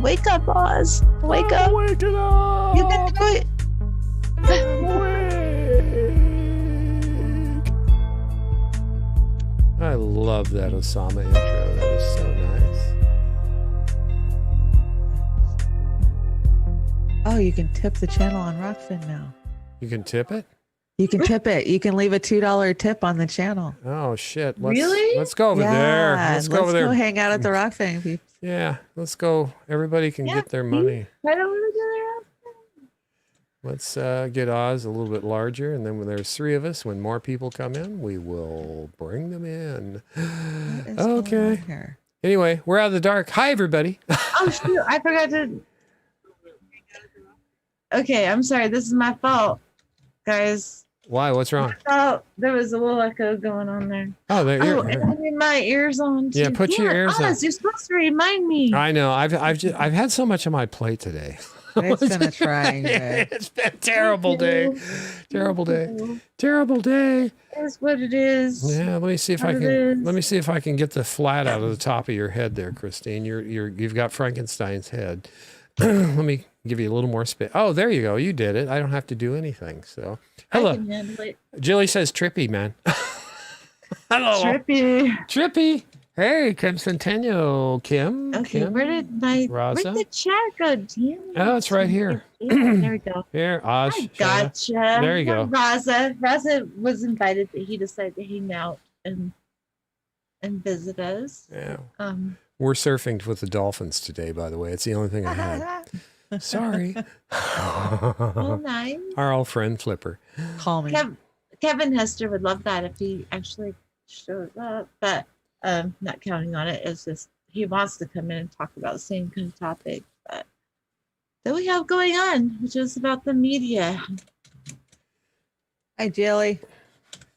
Wake up, Oz. Wake up. Waking up. You can do it. I love that Osama intro. That is so nice. Oh, you can tip the channel on Rockfin now. You can tip it? You can tip it. You can leave a $2 tip on the channel. Oh, shit. Really? Let's go over there. Let's go over there. Let's go hang out at the Rockfin, people. Yeah, let's go. Everybody can get their money. I don't want to do that. Let's get Oz a little bit larger, and then when there's 3 of us, when more people come in, we will bring them in. Okay. Anyway, we're out of the dark. Hi, everybody. Oh, shoot. I forgot to. Okay, I'm sorry. This is my fault, guys. Why? What's wrong? Oh, there was a little echo going on there. Oh, there. Oh, and I need my ears on too. Yeah, put your ears on. You're supposed to remind me. I know. I've had so much on my plate today. It's been a trying day. It's been a terrible day. Terrible day. Terrible day. That's what it is. Yeah, let me see if I can get the flat out of the top of your head there, Christine. You've got Frankenstein's head. Let me give you a little more spit. Oh, there you go. You did it. I don't have to do anything. So, hello. I can handle it. Jilly says trippy, man. Hello. Trippy. Hey, Kim Centennial. Kim. Okay, Kim, where'd the chat go, Tim? Oh, it's right here. There we go. Here, Oz. I gotcha. There you go. Raza was invited, but he decided to hang out and visit us. Yeah. We're surfing with the dolphins today, by the way. It's the only thing I had. Sorry. Oh, nice. Our old friend Flipper. Call me. Kevin Hester would love that if he actually showed up, but not counting on it. It's just he wants to come in and talk about the same kind of topic that we have going on, which is about the media. Hi, Jilly.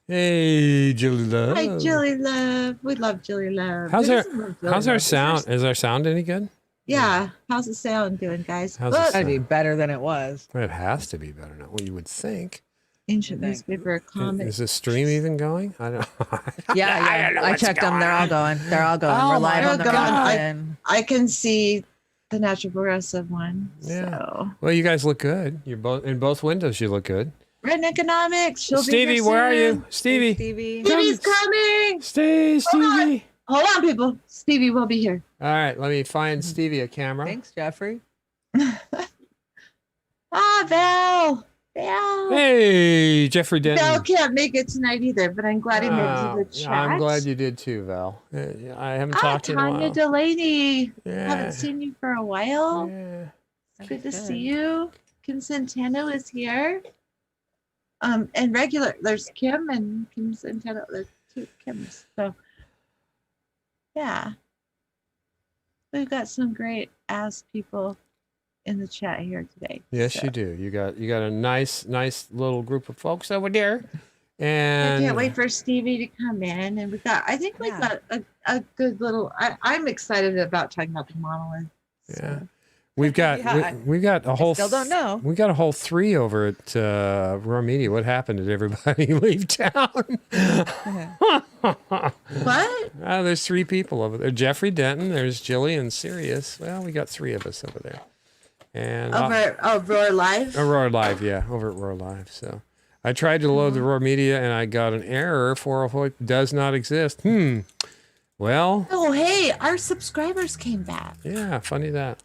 Hey, Jilly Love. Hi, Jilly Love. We love Jilly Love. How's our sound? Is our sound any good? Yeah. How's the sound doing, guys? How's the Gotta sound? be better than it was. It has to be better now. Well, you would think. Ancient newspaper comment. Is the stream even going? I don't know. Yeah. I checked them. They're all going. Oh, We're live on the God. Rockfin. I can see the natural progressive one. Yeah. So. Well, you guys look good. You're both in both windows. You look good. Red Economics. Stevie, where are you? Stevie. Stevie. Stevie's coming. Stevie. Hold on, people. Stevie will be here. All right, let me find Stevie a camera. Thanks, Jeffrey. Val. Hey, Jeffrey Denton. Val can't make it tonight either, but I'm glad he made it to the chat. I'm glad you did too, Val. I haven't talked to you in a while. Tanya Delaney. Yeah. Haven't seen you for a while. Yeah. Good to see you. Kim Centeno is here. And regular, there's Kim and Kim Centeno. There's 2 Kims. So, yeah. We've got some great ass people in the chat here today. Yes, you do. You got a nice little group of folks over there. And I can't wait for Stevie to come in. And I think we've got a good little, I'm excited about talking about the monolith. Yeah. So. We've got we've got a whole still don't know. We got a whole 3 over at Roar Media. What happened? Did everybody leave town? What? There's 3 people over there. Jeffrey Denton, there's Jilly and Sirius. Well, we got 3 of us over there. And Over at Roar Live? Roar Live, yeah, over at Roar Live. So I tried to load the Roar Media and I got an error. 404 does not exist. Well. Oh, hey, our subscribers came back. Yeah, funny that.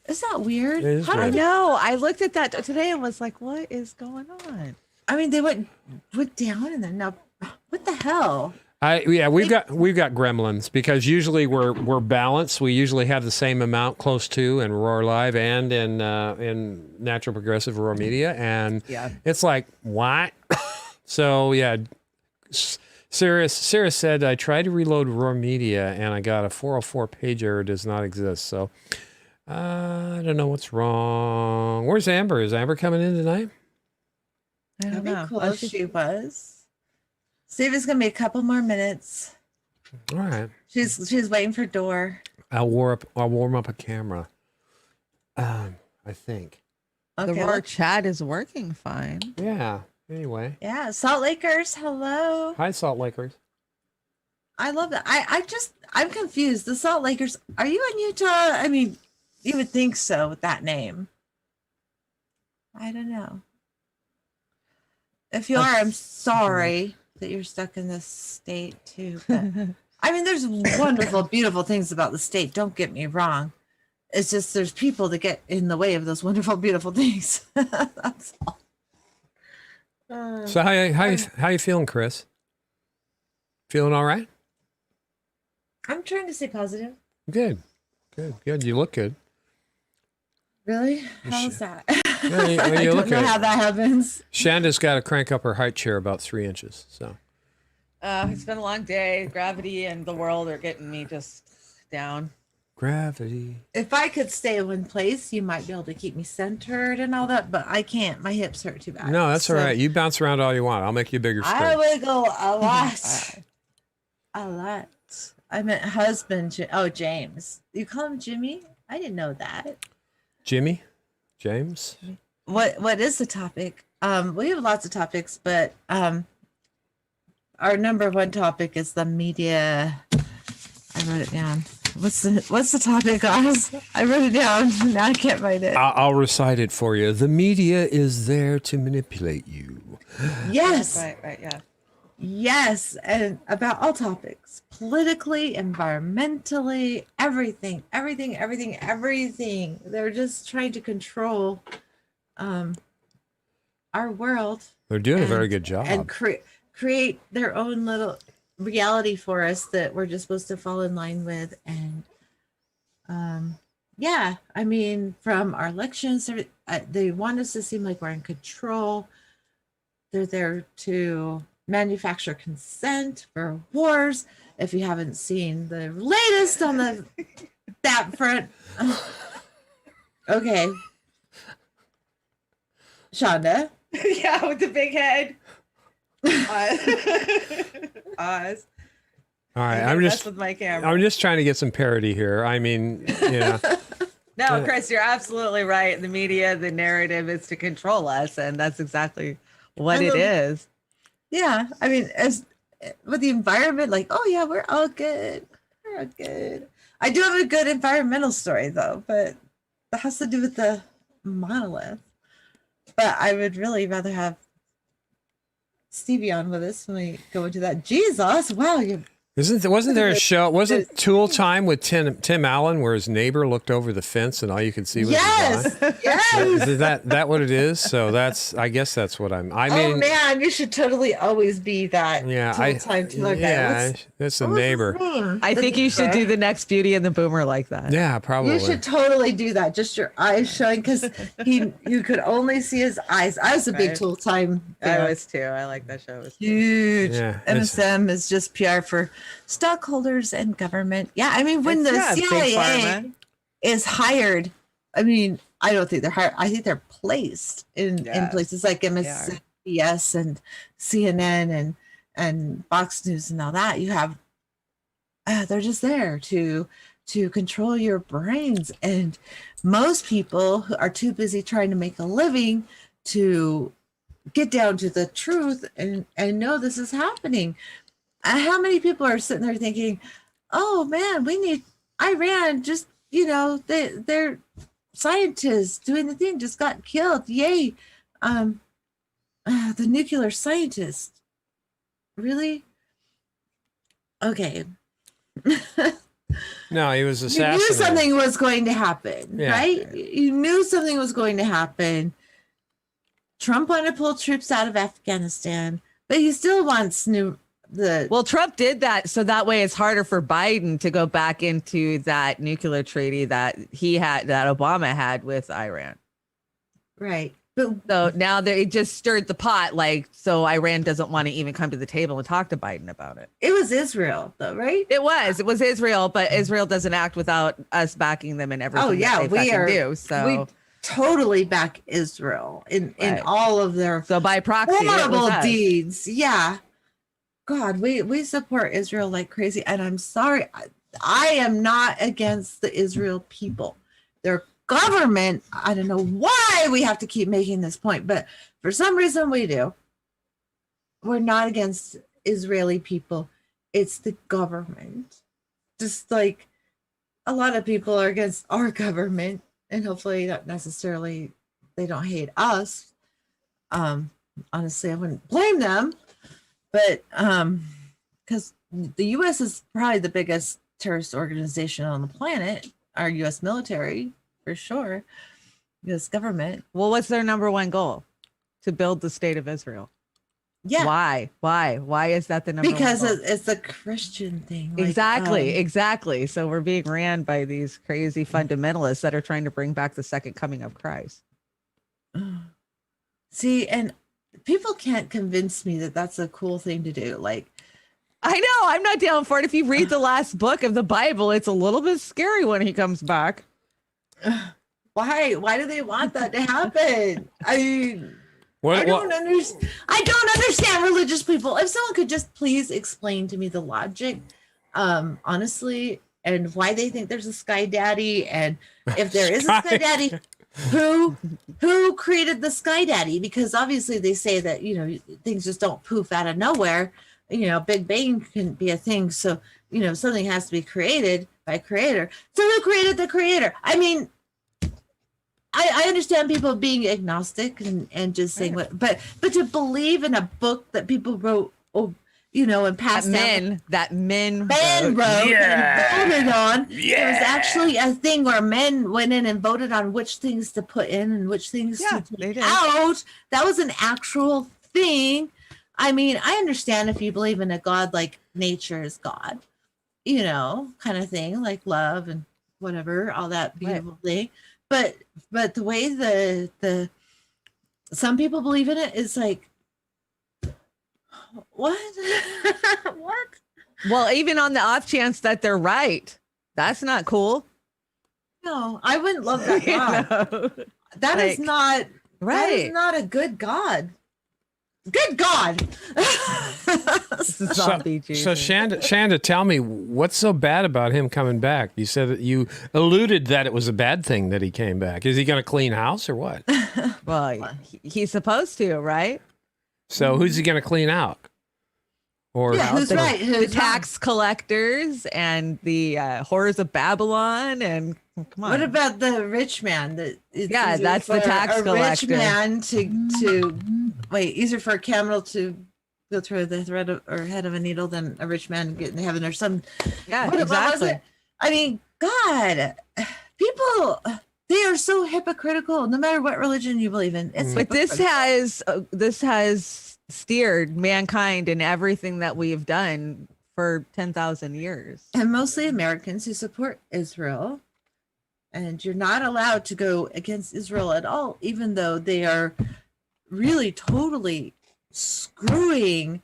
Is that weird? It is I weird. know. I looked at that today and was like, what is going on? I mean, they went down and then up. What the hell? We've got gremlins because usually we're balanced. We usually have the same amount close to in Roar Live and in Natural Progressive Roar Media, and it's like what? So yeah, Sirius said I tried to reload Roar Media and I got a 404 page error does not exist. So I don't know what's wrong. Where's Amber? Is Amber coming in tonight? I don't know. Close she was. Stevie's gonna be a couple more minutes. All right. She's waiting for Door. I'll warm up a camera. I think. Okay, the Roar chat is working fine. Yeah. Anyway. Yeah. Salt Lakers. Hello. Hi, Salt Lakers. I love that. I'm confused. The Salt Lakers. Are you in Utah? I mean, You would think so with that name. I don't know. If you are, I'm sorry that you're stuck in this state too. But I mean, there's wonderful, beautiful things about the state. Don't get me wrong. It's just there's people that get in the way of those wonderful, beautiful things. That's all. So how you feeling, Chris? Feeling all right? I'm trying to stay positive. Good. You look good. Really? How's that? Yeah, you I look don't know good. how that happens. Shanda's got to crank up her height chair about 3 inches. So It's been a long day. Gravity and the world are getting me just down. gravity. If I could stay in one place, you might be able to keep me centered and all that, but I can't. My hips hurt too bad. No, that's all So right. You bounce around all you want. I'll make you bigger. I Straight. wiggle a lot. A lot. I meant husband. James. You call him Jimmy? I didn't know that. Jimmy, James. What is the topic? We have lots of topics, but our number one topic is the media. I wrote it down. What's the topic, guys? I wrote it down. Now I can't find it. I'll recite it for you. The media is there to manipulate you. Yes. Right, yeah. Yes, and about all topics, politically, environmentally, everything. They're just trying to control our world. They're doing a very good job. And create their own little reality for us that we're just supposed to fall in line with. And yeah, I mean, from our elections, they want us to seem like we're in control. They're there to manufacture consent for wars. If you haven't seen the latest on that front, okay, Shonda. Yeah, with the big head. Oz. All right, I'm just with my camera. I'm just trying to get some parity here. I mean, yeah. No, Chris, you're absolutely right. The media, the narrative is to control us, and that's exactly what it is. Yeah, I mean, as with the environment, like, oh yeah, we're all good. We're all good. I do have a good environmental story though, but that has to do with the monolith. But I would really rather have Stevie on with us when we go into that. Jesus, wow, you. Wasn't there a show? Wasn't Tool Time with Tim Allen where his neighbor looked over the fence and all you could see was his eye? Yes. Is that what it is? So I guess that's what I mean, oh man, you should totally always be that. Yeah, Tool Time guy. Yeah, that's a neighbor. I think you should do the next Beauty and the Boomer like that. Yeah, probably. You should totally do that. Just your eyes showing, because you could only see his eyes. I was a big Tool Time fan. I was too. I like that show. Huge. Yeah, MSM is just PR for stockholders and government. Yeah, I mean, when the CIA is hired, I mean, I don't think they're hired. I think they're placed in places like MSNBS and CNN and Fox News and all that. You have they're just there to control your brains, and most people who are too busy trying to make a living to get down to the truth and know this is happening. How many people are sitting there thinking, oh man, we need Iran, just, they're scientists doing the thing, just got killed. Yay. The nuclear scientist. Really? Okay. No, he was assassinated. You knew something was going to happen, right? You knew something was going to happen. Trump wanted to pull troops out of Afghanistan, but he still wants Well, Trump did that so that way it's harder for Biden to go back into that nuclear treaty that Obama had with Iran. Right. So now it just stirred the pot, so Iran doesn't want to even come to the table and talk to Biden about it. It was Israel, though, right? It was Israel, but Israel doesn't act without us backing them in everything. Oh yeah, we do. So we totally back Israel in all of their by proxy horrible deeds. Yeah. God, we support Israel like crazy, and I'm sorry, I am not against the Israel people. Their government, I don't know why we have to keep making this point, but for some reason we do. We're not against Israeli people. It's the government. Just like, a lot of people are against our government, and hopefully not necessarily they don't hate us. Honestly, I wouldn't blame them, but because the U.S. is probably the biggest terrorist organization on the planet, our U.S. military for sure, U.S. government. Well, what's their number one goal? To build the state of Israel. Yeah, Why is that the number because one goal? it's a Christian thing. Like, Exactly. So we're being ran by these crazy fundamentalists that are trying to bring back the second coming of Christ. See, and people can't convince me that that's a cool thing to do. Like, I know, I'm not down for it. If you read the last book of the Bible, it's a little bit scary when he comes back. why do they want that to happen? I don't understand religious people. If someone could just please explain to me the logic, honestly, and why they think there's a sky daddy, and if there is a sky daddy, who created the sky daddy? Because obviously they say that, you know, things just don't poof out of nowhere. You know, Big Bang can be a thing. So, you know, something has to be created by a creator. So who created the creator? I mean, I understand people being agnostic and just saying what, but to believe in a book that people wrote, you know, and passed that men wrote and voted on. Yeah. It was actually a thing where men went in and voted on which things to put in and which things to take out. That was an actual thing. I mean, I understand if you believe in a God like nature is God, you know, kind of thing, like love and whatever, all that beautiful thing. But the way the some people believe in it is like, what? What? Well, even on the off chance that they're right, that's not cool. No, I wouldn't love that God. You know? That is not right. That is not a good God. Good God. Zombie So Shanda, tell me, what's so bad about him coming back? You said that you alluded that it was a bad thing that he came back. Is he going to clean house or what? Well, he's supposed to, right? So who's he going to clean out? Or who's right? The tax collectors and the whores of Babylon, and come on. What about the rich man? That's the tax collector. Rich man to wait, easier for a camel to go through the thread or head of a needle than a rich man get into heaven or some. Yeah, what exactly. was it? I mean, God, people, they are so hypocritical. No matter what religion you believe in, But this has steered mankind in everything that we've done for 10,000 years. And mostly Americans who support Israel. And you're not allowed to go against Israel at all, even though they are really totally screwing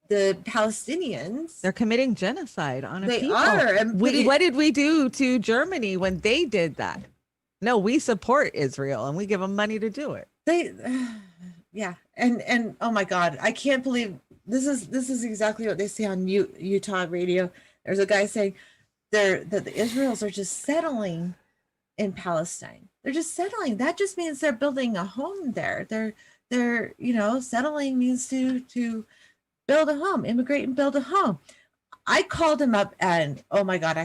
the Palestinians. They're committing genocide on a people. They are. And What did we do to Germany when they did that? No, we support Israel and we give them money to do it. Yeah. And oh my God, I can't believe this is exactly what they say on Utah radio. There's a guy saying that the Israelis are just settling in Palestine. They're just settling. That just means they're building a home there. They're you know, settling means to build a home, immigrate and build a home. I called him up and oh my God,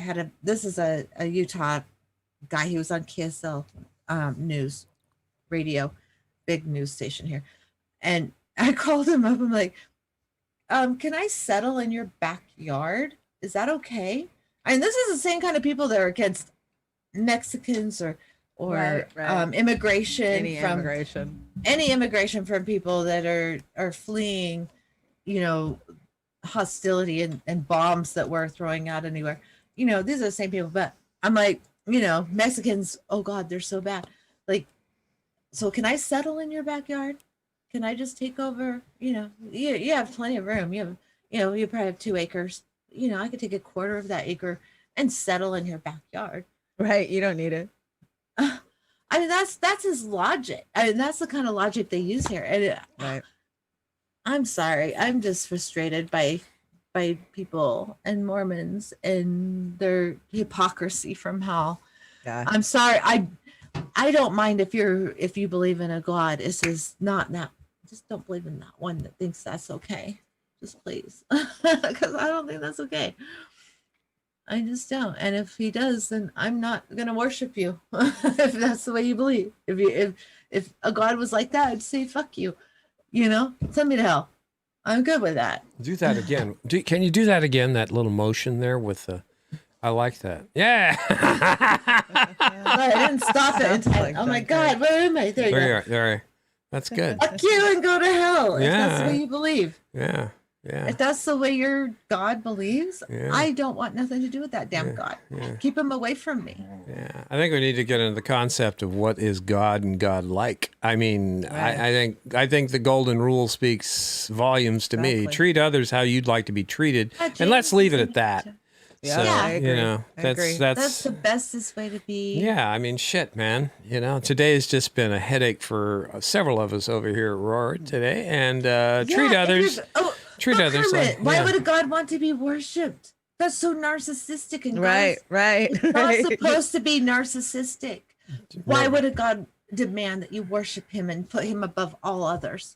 this is a Utah guy. He was on KSL news radio, big news station here. And I called him up. I'm like, can I settle in your backyard? Is that okay? And this is the same kind of people that are against Mexicans or Right. Immigration, any immigration from people that are fleeing, you know, hostility and bombs that we're throwing out anywhere. You know, these are the same people. But I'm like, you know, Mexicans, oh God, they're so bad. Like, so can I settle in your backyard? Can I just take over? You know, you have plenty of room. You probably have 2 acres. You know, I could take a quarter of that acre and settle in your backyard. Right. You don't need it. I mean, that's his logic. I mean, that's the kind of logic they use here. And Right. I'm sorry. I'm just frustrated by people and Mormons and their hypocrisy from hell. Yeah. I'm sorry. I don't mind if you believe in a God. It's just not that. Just don't believe in that one that thinks that's okay. Just please, because I don't think that's okay. I just don't. And if he does, then I'm not gonna worship you. If that's the way you believe. If a God was like that, I'd say fuck you. You know, send me to hell. I'm good with that. Do that again. Can you do that again? That little motion there with the. I like that. Yeah. But I didn't stop it. Sounds like Oh my that, God, where am I? There you There you go. are. There you are. That's good. Fuck you and go to hell. If that's the Yeah. way you believe. Yeah. Yeah. If that's the way your God believes, Yeah. I don't want nothing to do with that damn Yeah, God. yeah. Keep him away from me. Yeah, I think we need to get into the concept of what is God and God like. I mean, Right. I think the golden rule speaks volumes to me. Exactly. Treat others how you'd like to be treated, Yeah, and let's James leave it is at that. Yeah, So, I agree. you know, I agree. That's the bestest way to be. yeah. I mean, shit, man. You know, today's just been a headache for several of us over here at Roar today, and treat Yeah, others. Treat but others Kermit, like why yeah. would a God want to be worshipped? That's so narcissistic and Right, right, God's not right. supposed to be narcissistic. Why would a God demand that you worship him and put him above all others?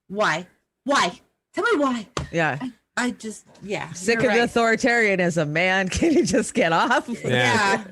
Why? Why? Tell me why. Yeah. I just Sick you're of right. authoritarianism, man. Can you just get off? Yeah.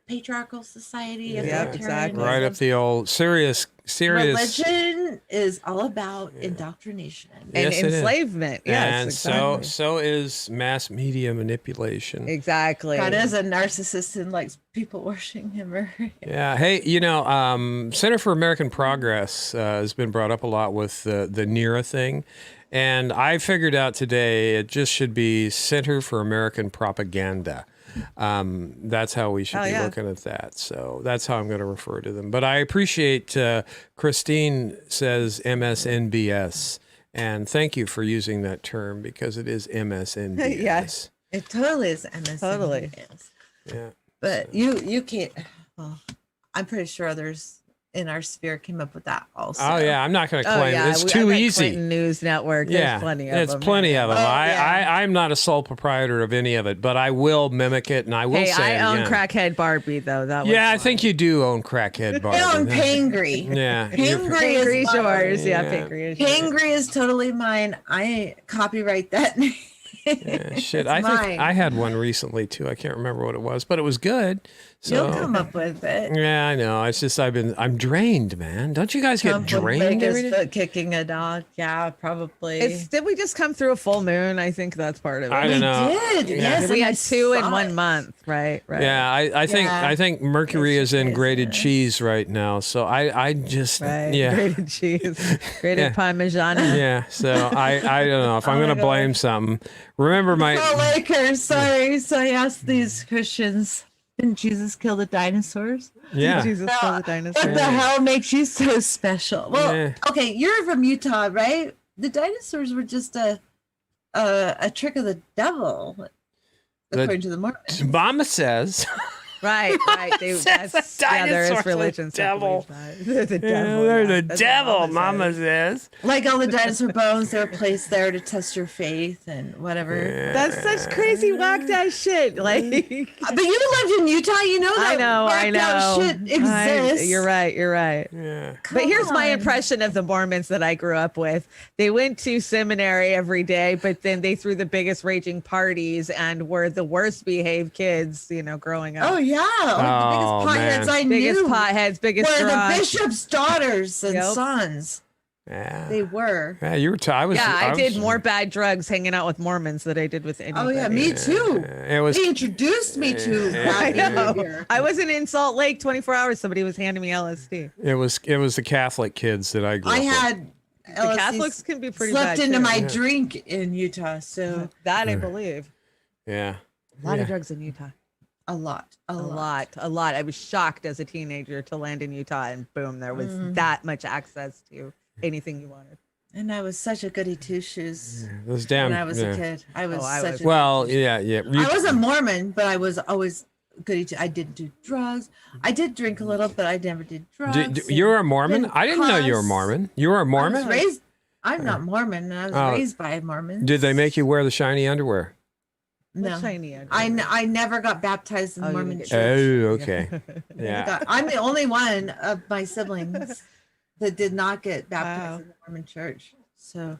Patriarchal society. Yeah, exactly. Right up the old serious. Religion is all about indoctrination. And Yes, it is. enslavement. Yes, And exactly. so is mass media manipulation. Exactly. God is a narcissist and likes people worshiping him. Yeah. Hey, you know, Center for American Progress has been brought up a lot with the NERA thing. And I figured out today it just should be Center for American Propaganda. That's how we should Oh, be yeah. looking at that. So that's how I'm going to refer to them. But I appreciate Christine says MSNBS. And thank you for using that term because it is MSNBS. Yes. It totally is MSN. Totally. Yeah. But you can't. Well, I'm pretty sure others in our sphere came up with that also. Oh, yeah. I'm not going to claim it. It's I too bet easy. Clinton News Network. There's Yeah, plenty of it's them. plenty of them. Oh, yeah. I'm not a sole proprietor of any of it, but I will mimic it, and I will Hey, say it I own again. Crackhead Barbie though. That was Yeah, I mine. think you do own Crackhead Barbie. I own Pangry. Yeah, you're- Pangry is Pangry's mine. yours. Yeah, Yeah. Pangry is yours. Pangry is totally mine. I copyright that name. yeah, shit. It's I think mine. I had one recently too. I can't remember what it was, but it was good. So You'll come up with it. yeah, I know. It's just I'm drained, man. Don't you guys get Trump would drained break every his day? foot kicking a dog. Yeah, probably. Did we just come through a full moon? I think that's part of it. I don't know. did. Yeah. Yes, We and I had two in saw 1 it. month, right? Right. Yeah, I think Mercury It's is in grated crazy. cheese right now. So I just Right. yeah. Grated cheese, grated Yeah. Parmesan. Yeah, so I don't know if I'm Oh my going to blame something. Remember Oh, my Lakers. Sorry. So I asked these Christians, didn't Jesus kill the dinosaurs? yeah. Jesus Now, killed the dinosaur. What the hell makes you so special? Well, Yeah. okay, you're from Utah, right? The dinosaurs were just a trick of the devil, according to the Mormons. Mama says Right, right. They, Says that's, the yeah, there dinosaurs is are religions that devil. believe that. They're the yeah, devil. they're yeah. the That's what devil. Mama Mama says. says. Like all the dinosaur bones, they were placed there to test your faith and whatever. That's such crazy whacked ass shit. Like, But you lived in Utah, you know that I know. whacked out shit exists. You're right. You're right. Yeah. But here's my on. impression of the Mormons that I grew up with. They went to seminary every day, but then they threw the biggest raging parties and were the worst behaved kids, you know, growing up. Oh yeah, the Oh, biggest potheads man. I biggest knew potheads, biggest were the drunks. bishop's daughters and Yep. sons. Yeah. They were. Yeah, you were. I was. Yeah, I was- did more bad drugs hanging out with Mormons than I did with anybody. Oh yeah, me too. It was. They introduced me to I that know. behavior. I wasn't in Salt Lake 24 hours. Somebody was handing me LSD. It was the Catholic kids that I grew I up with. had The LSD Catholics can be pretty slept bad into too. my drink in Utah, so That I believe. Yeah. A lot Yeah. of drugs in Utah. a lot. A lot. I was shocked as a teenager to land in Utah and boom, there was Mm. that much access to anything you wanted. And I was such a goody two shoes Those damn. when I was yeah. a kid. I was I such was- a Well, yeah, yeah. I wasn't Mormon, but I was always goody two. I didn't do drugs. I did drink a little, but I never did drugs. You're a Mormon? didn't I didn't know you were cuss. Mormon. You were a I was Mormon? raised. I'm not Mormon. I was Oh. raised by a Mormon. Did they make you wear the shiny underwear? No. What shiny I never got baptized in Oh, the you Mormon didn't church. Oh, okay. Yeah. I'm the only one of my siblings that did not get baptized Wow. in the Mormon church. So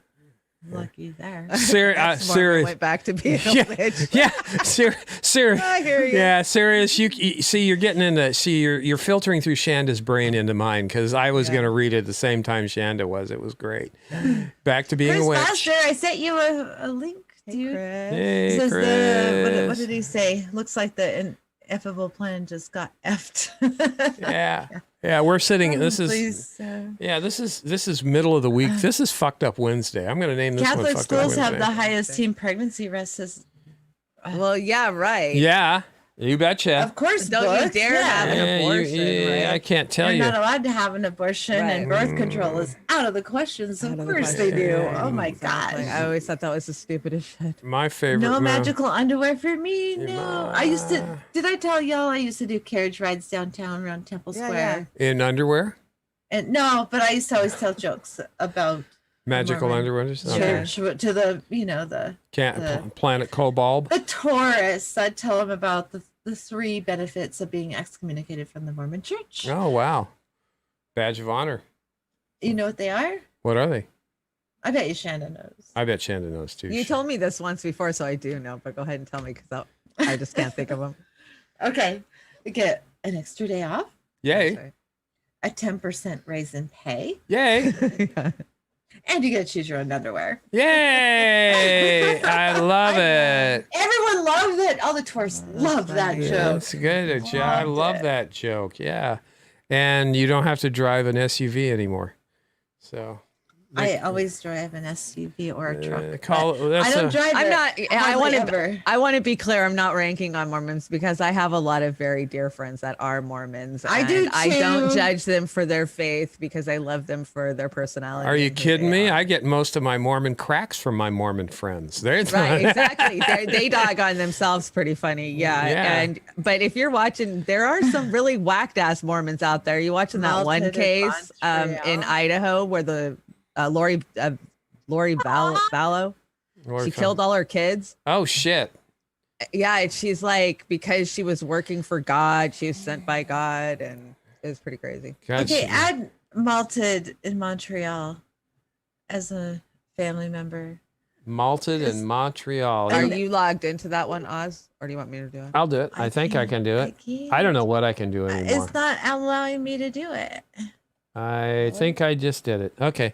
Lucky there. Sirius went back to being a bitch. Yeah, Sirius. I hear you. Yeah, Sirius. You see, you're getting into. See, you're filtering through Shanda's brain into mine because I was going to read it at the same time Shanda was. It was great. Back to being Chris a witch. Foster, I sent you a link, dude. Hey, It says Chris. what did he say? Looks like the ineffable plan just got effed. Yeah, we're sitting. This is. Please, Yeah, this is middle of the week. This is fucked up Wednesday. I'm going to name this one Catholic fucked up schools Wednesday. have the highest teen pregnancy rates. Well, yeah, right. Yeah, you betcha. Of course, Don't you books, dare have an Yeah, abortion, right? I can't tell You're you. not allowed to have an abortion, and birth control is out of the question. So Out of of the course they question. do. Oh my Exactly. gosh. I always thought that was the stupidest shit. My favorite. No move. magical underwear for me. No. Ma. I used to. Did I tell y'all I used to do carriage rides downtown around Temple Yeah, Square? In underwear, And no, but I used to always tell jokes about magical Mormon underwear. Okay. church to the Planet Cobalt. the tourists. I'd tell them about the 3 benefits of being excommunicated from the Mormon Church. Oh wow, badge of honor. You know what they are? What are they? I bet you Shannon knows. I bet Shanda knows too. You told me this once before, so I do know, but go ahead and tell me because I just can't think of them. Okay, you get an extra day off, Yay! a 10% raise in pay, Yay! and you get to choose your own underwear. Yay! I love it. Everyone loved it. All the tourists loved that Yeah, joke. that's good. I Loved love it. that joke. Yeah, and you don't have to drive an SUV anymore. So I always drive an SUV or a truck. but that's I don't a- drive I'm it not. I hardly want ever. to. I want to be clear. I'm not ranking on Mormons because I have a lot of very dear friends that are Mormons. I do and I don't too. judge them for their faith because I love them for their personality. Are you and who kidding they me? are. I get most of my Mormon cracks from my Mormon friends. They're Right, exactly. They dog on themselves pretty funny. Yeah. Yeah. But if you're watching, there are some really whacked ass Mormons out there. You watching that one Melted case in Montreal. Idaho where the Lori Vallow, she killed all her kids. Oh shit! Yeah, and she's like, because she was working for God, she was sent by God, and it was pretty crazy. God, Okay, add malted in Montreal as a family member. malted in Montreal. Are you logged into that one, Oz, or do you want me to do it? I'll do it. I think I can do it. I don't know what I can do anymore. It's not allowing me to do it. I think I just did it. Okay.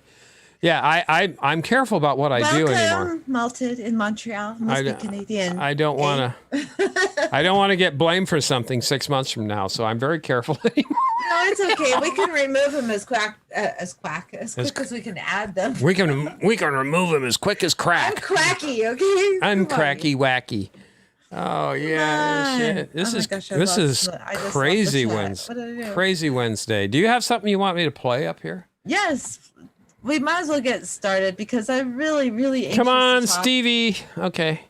Yeah, I'm careful about what I do anymore. Welcome, malted in Montreal. Must be Canadian. I don't want to. I don't want to get blamed for something 6 months from now, so I'm very careful anymore. No, it's okay. We can remove them as quick as we can add them. We can remove them as quick as I'm crack. cracky, okay? I'm Come on. cracky wacky. Oh yeah, on. shit. This Oh my is gosh, I this lost is the- I just lost crazy the chat. Wednesday. What did I do? Crazy Wednesday. Do you have something you want me to play up here? Yes, we might as well get started because I'm really, really anxious Come to on, talk. Stevie. Okay.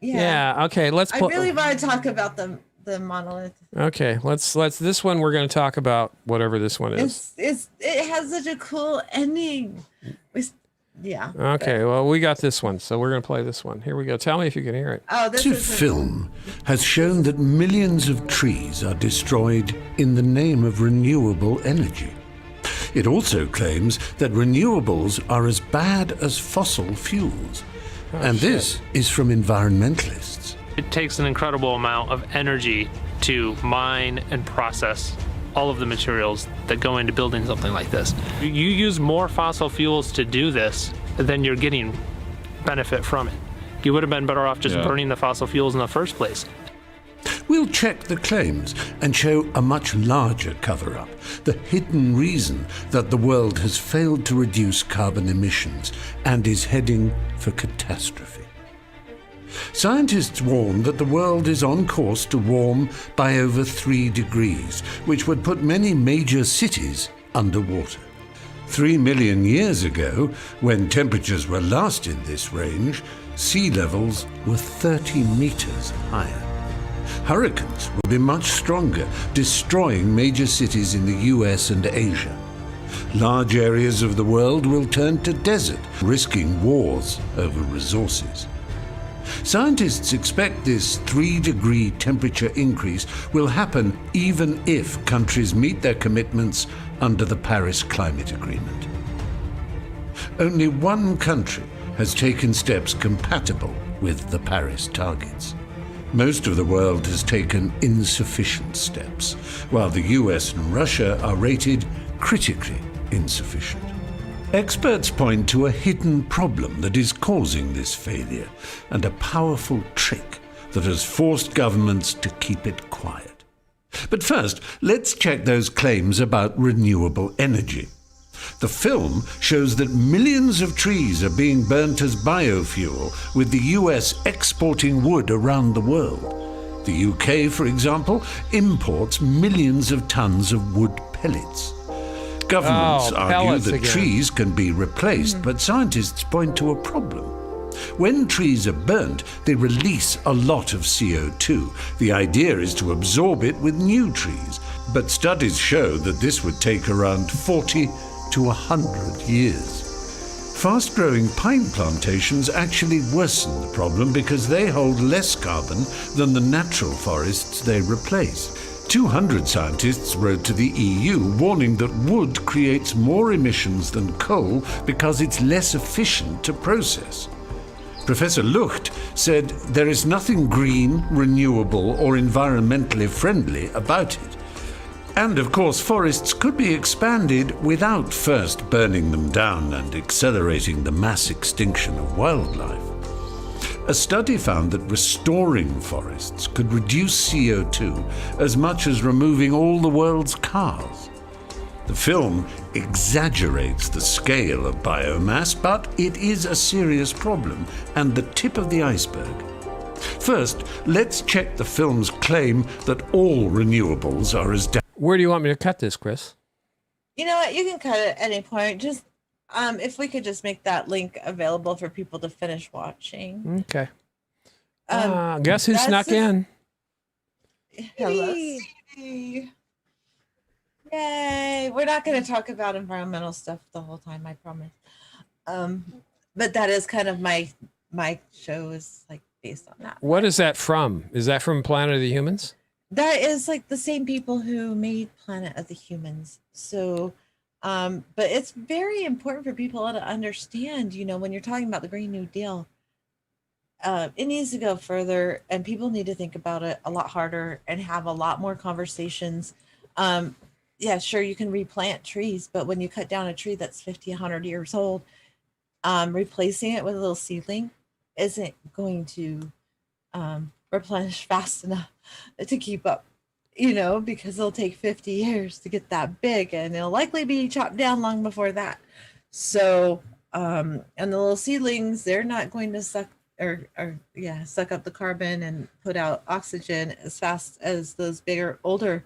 Yeah. Okay. Let's I put. really want to talk about the monolith. Okay. Let's. This one we're going to talk about whatever this one is. It has such a cool ending. Yeah. Okay. Well, we got this one, so we're going to play this one. Here we go. Tell me if you can hear it. Oh, this Massive is film has shown that millions of trees are destroyed in the name of renewable energy. It also claims that renewables are as bad as fossil fuels. And this is from environmentalists. It takes an incredible amount of energy to mine and process all of the materials that go into building something like this. You use more fossil fuels to do this than you're getting benefit from it. You would have been better off just burning the fossil fuels in the first place. We'll check the claims and show a much larger cover-up, the hidden reason that the world has failed to reduce carbon emissions and is heading for catastrophe. Scientists warn that the world is on course to warm by over 3 degrees, which would put many major cities underwater. 3 million years ago, when temperatures were last in this range, sea levels were 30 meters higher. Hurricanes will be much stronger, destroying major cities in the US and Asia. Large areas of the world will turn to desert, risking wars over resources. Scientists expect this 3-degree temperature increase will happen even if countries meet their commitments under the Paris Climate Agreement. Only one country has taken steps compatible with the Paris targets. Most of the world has taken insufficient steps, while the US and Russia are rated critically insufficient. Experts point to a hidden problem that is causing this failure and a powerful trick that has forced governments to keep it quiet. But first, let's check those claims about renewable energy. The film shows that millions of trees are being burnt as biofuel, with the US exporting wood around the world. The UK, for example, imports millions of tons of wood pellets. Governments argue that trees can be replaced, but scientists point to a problem. When trees are burnt, they release a lot of CO2. The idea is to absorb it with new trees, but studies show that this would take around 40 to 100 years. Fast-growing pine plantations actually worsen the problem because they hold less carbon than the natural forests they replace. 200 scientists wrote to the EU warning that wood creates more emissions than coal because it's less efficient to process. Professor Lucht said there is nothing green, renewable, or environmentally friendly about it. And of course, forests could be expanded without first burning them down and accelerating the mass extinction of wildlife. A study found that restoring forests could reduce CO2 as much as removing all the world's cars. The film exaggerates the scale of biomass, but it is a serious problem and the tip of the iceberg. First, let's check the film's claim that all renewables are as Where do you want me to cut this, Chris? You know what? You can cut it at any point. Just if we could just make that link available for people to finish watching. Okay. Guess who snuck in? Hello. Stevie. Yay! We're not going to talk about environmental stuff the whole time, I promise. But that is kind of my show is like based on that. What is that from? Is that from Planet of the Humans? That is like the same people who made Planet of the Humans. So, but it's very important for people to understand, you know, when you're talking about the Green New Deal, it needs to go further and people need to think about it a lot harder and have a lot more conversations. Yeah, sure, you can replant trees, but when you cut down a tree that's 50, 100 years old, replacing it with a little seedling isn't going to replenish fast enough to keep up, you know, because it'll take 50 years to get that big and it'll likely be chopped down long before that. So, and the little seedlings, they're not going to suck up the carbon and put out oxygen as fast as those bigger, older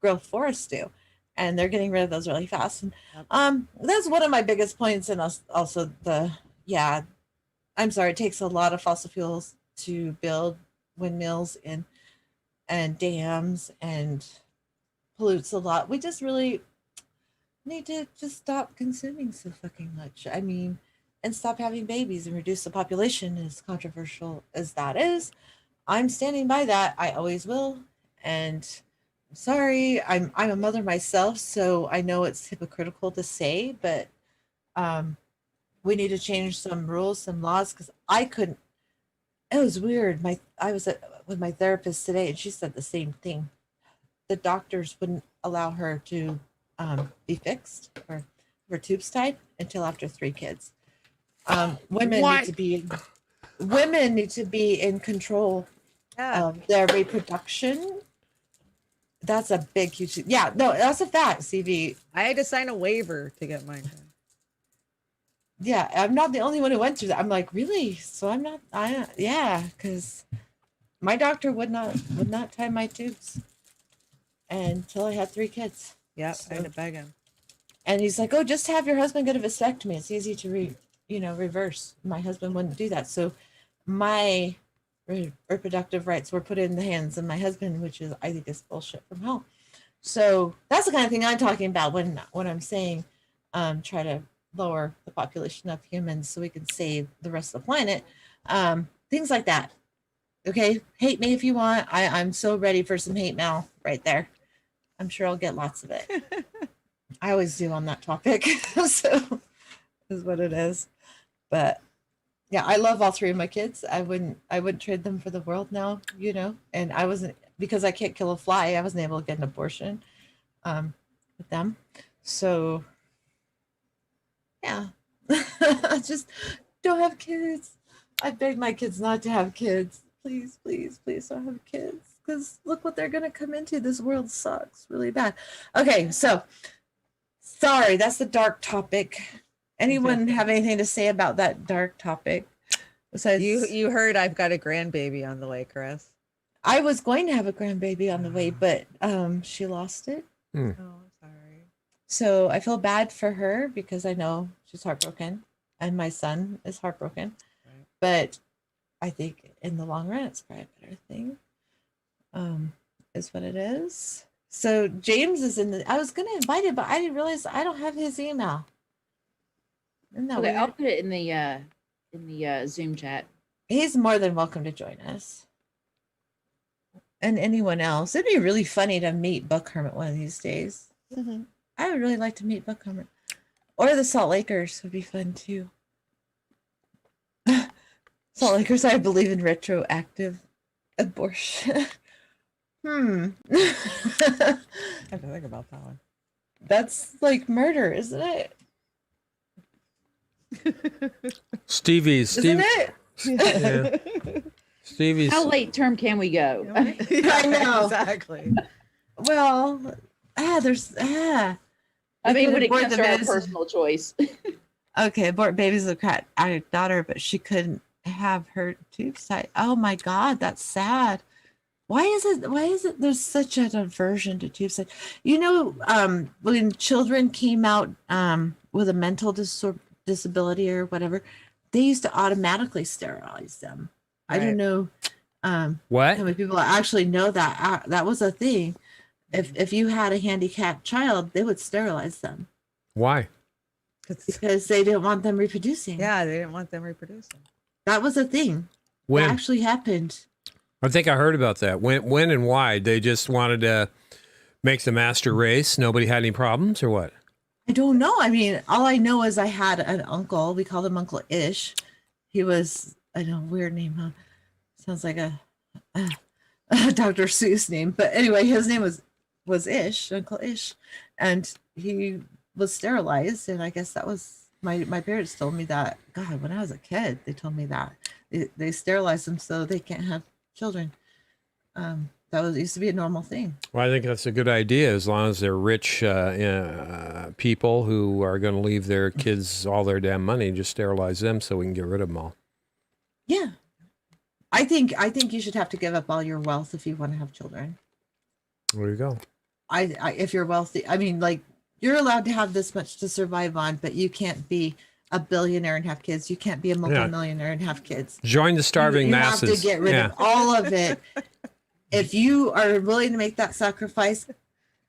growth forests do. And they're getting rid of those really fast. And that's one of my biggest points. And also I'm sorry, it takes a lot of fossil fuels to build windmills and dams and pollutes a lot. We just really need to just stop consuming so fucking much. I mean, and stop having babies and reduce the population, as controversial as that is. I'm standing by that. I always will. And I'm sorry, I'm a mother myself, so I know it's hypocritical to say, but we need to change some rules, some laws, because I couldn't. It was weird. I was with my therapist today, and she said the same thing. The doctors wouldn't allow her to be fixed or her tubes tied until after 3 kids. Women need to be in control of their reproduction. That's a big, huge. Yeah, no, that's a fact, CV. I had to sign a waiver to get mine done. Yeah, I'm not the only one who went through that. I'm like, really? So I'm not. Because my doctor would not tie my tubes until I had 3 kids. Yeah, I had to beg him. And he's like, "Oh, just have your husband get a vasectomy. It's easy to reverse." My husband wouldn't do that, so my reproductive rights were put in the hands of my husband, which is, I think, is bullshit from hell. So that's the kind of thing I'm talking about when I'm saying try to lower the population of humans so we can save the rest of the planet. Things like that. Okay, hate me if you want. I'm so ready for some hate mail right there. I'm sure I'll get lots of it. I always do on that topic. So is what it is. But Yeah, I love all three of my kids. I wouldn't trade them for the world now, And I wasn't, because I can't kill a fly, I wasn't able to get an abortion with them. So yeah. I just don't have kids. I beg my kids not to have kids. Please, please, please don't have kids. Because look what they're gonna come into. This world sucks really bad. Okay, so sorry, that's the dark topic. Anyone have anything to say about that dark topic? Besides, You heard I've got a grandbaby on the way, Chris. I was going to have a grandbaby on the way, but she lost it. Oh, I'm sorry. So I feel bad for her because I know she's heartbroken and my son is heartbroken. Right. But I think in the long run, it's probably a better thing, is what it is. So James is I was going to invite him, but I didn't realize I don't have his email. Isn't that Okay, weird? I'll put it in the Zoom chat. He's more than welcome to join us. And anyone else. It'd be really funny to meet Buck Hermit one of these days. Mhm. I would really like to meet Buck Hermit. Or the Salt Lakers would be fun too. Salt Lakers, I believe in retroactive abortion. I have to think about that one. That's like murder, isn't it? Stevie's. Isn't it? Yeah. Stevie's. How late term can we go? I know. Exactly. Well, there's I mean, when it abort comes the to our babies. personal choice. Okay, abort babies with a daughter, but she couldn't have her tubes tied. Oh my God, that's sad. Why is it there's such an aversion to tubes tied? When children came out with a mental disability or whatever, they used to automatically sterilize them. I don't know What? how many people actually know that that was a thing. If you had a handicapped child, they would sterilize them Why? because they didn't want them reproducing. Yeah, they didn't want them reproducing. That was a thing. When? That actually happened. I think I heard about that. When and why? They just wanted to make the master race. Nobody had any problems or what? I don't know. I mean, all I know is I had an uncle. We called him Uncle Ish. He was, I know, weird name, huh? Sounds like a Dr. Seuss name. But anyway, his name was Ish, Uncle Ish. And he was sterilized. And I guess that was, my parents told me that, God, when I was a kid, they told me that. They sterilized them so they can't have children. Used to be a normal thing. Well, I think that's a good idea as long as they're rich people who are going to leave their kids all their damn money. Just sterilize them so we can get rid of them all. Yeah. I think you should have to give up all your wealth if you want to have children. There you go. If you're wealthy, I mean, like, you're allowed to have this much to survive on, but you can't be a billionaire and have kids. You can't be a multimillionaire and have kids. Join the starving you masses. have to get rid of all of it. If you are willing to make that sacrifice,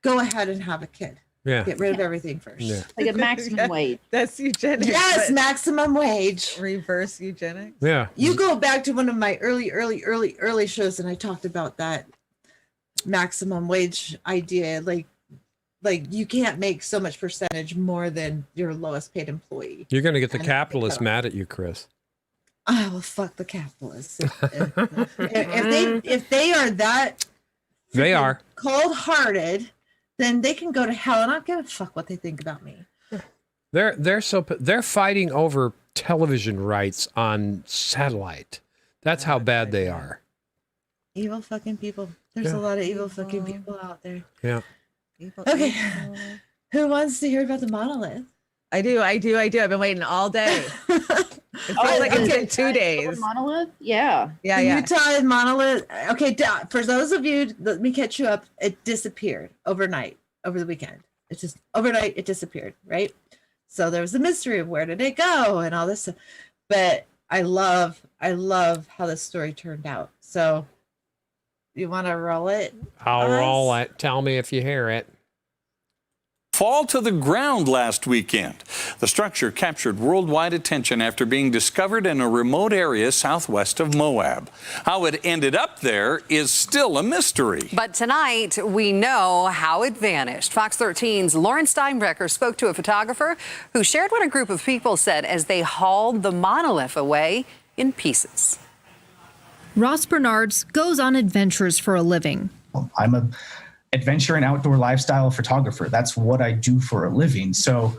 go ahead and have a kid. Yeah. Get rid of everything first. Yeah. Like a maximum wage. That's eugenics. Yes, but maximum wage. reverse eugenics. Yeah. You go back to one of my early shows, and I talked about that maximum wage idea. Like you can't make so much percentage more than your lowest paid employee. You're going to get the And- capitalists mad at you, Chris. Oh, well, fuck the capitalists. if they are that They are. cold-hearted, then they can go to hell, and I don't give a fuck what they think about me. They're fighting over television rights on satellite. That's how bad they are. Evil fucking people. There's Yeah. a lot of evil fucking people out there. Yeah. People- Okay. Who wants to hear about the monolith? I do. I've been waiting all day. It feels like it's been 2 days. Monolith? Yeah. Yeah, The yeah. Utah monolith. Okay, for those of you, let me catch you up. It disappeared overnight, over the weekend. It's just overnight, it disappeared, right? So there was the mystery of where did it go and all this stuff. But I love how this story turned out. So you want to roll it? I'll Us? roll it. Tell me if you hear it. fall to the ground last weekend. The structure captured worldwide attention after being discovered in a remote area southwest of Moab. How it ended up there is still a mystery. But tonight, we know how it vanished. Fox 13's Lauren Steinbrecher spoke to a photographer who shared what a group of people said as they hauled the monolith away in pieces. Ross Bernards goes on adventures for a living. I'm a adventure and outdoor lifestyle photographer. That's what I do for a living. So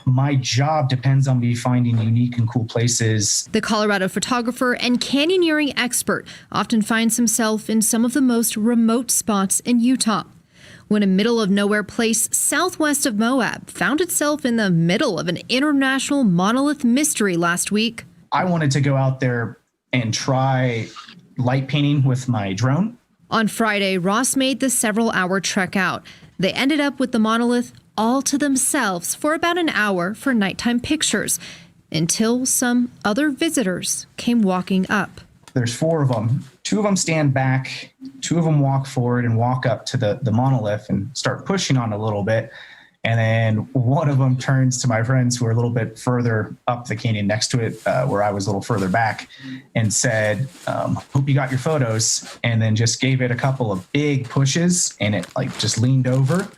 my job depends on me finding unique and cool places. The Colorado photographer and canyoneering expert often finds himself in some of the most remote spots in Utah. When a middle of nowhere place southwest of Moab found itself in the middle of an international monolith mystery last week. I wanted to go out there and try light painting with my drone. On Friday, Ross made the several-hour trek out. They ended up with the monolith all to themselves for about an hour for nighttime pictures, until some other visitors came walking up. There's 4 of them. 2 of them stand back, 2 of them walk forward and walk up to the monolith and start pushing on it a little bit. And then one of them turns to my friends who are a little bit further up the canyon next to it, where I was a little further back, and said, hope you got your photos. And then just gave it a couple of big pushes and it like just leaned over.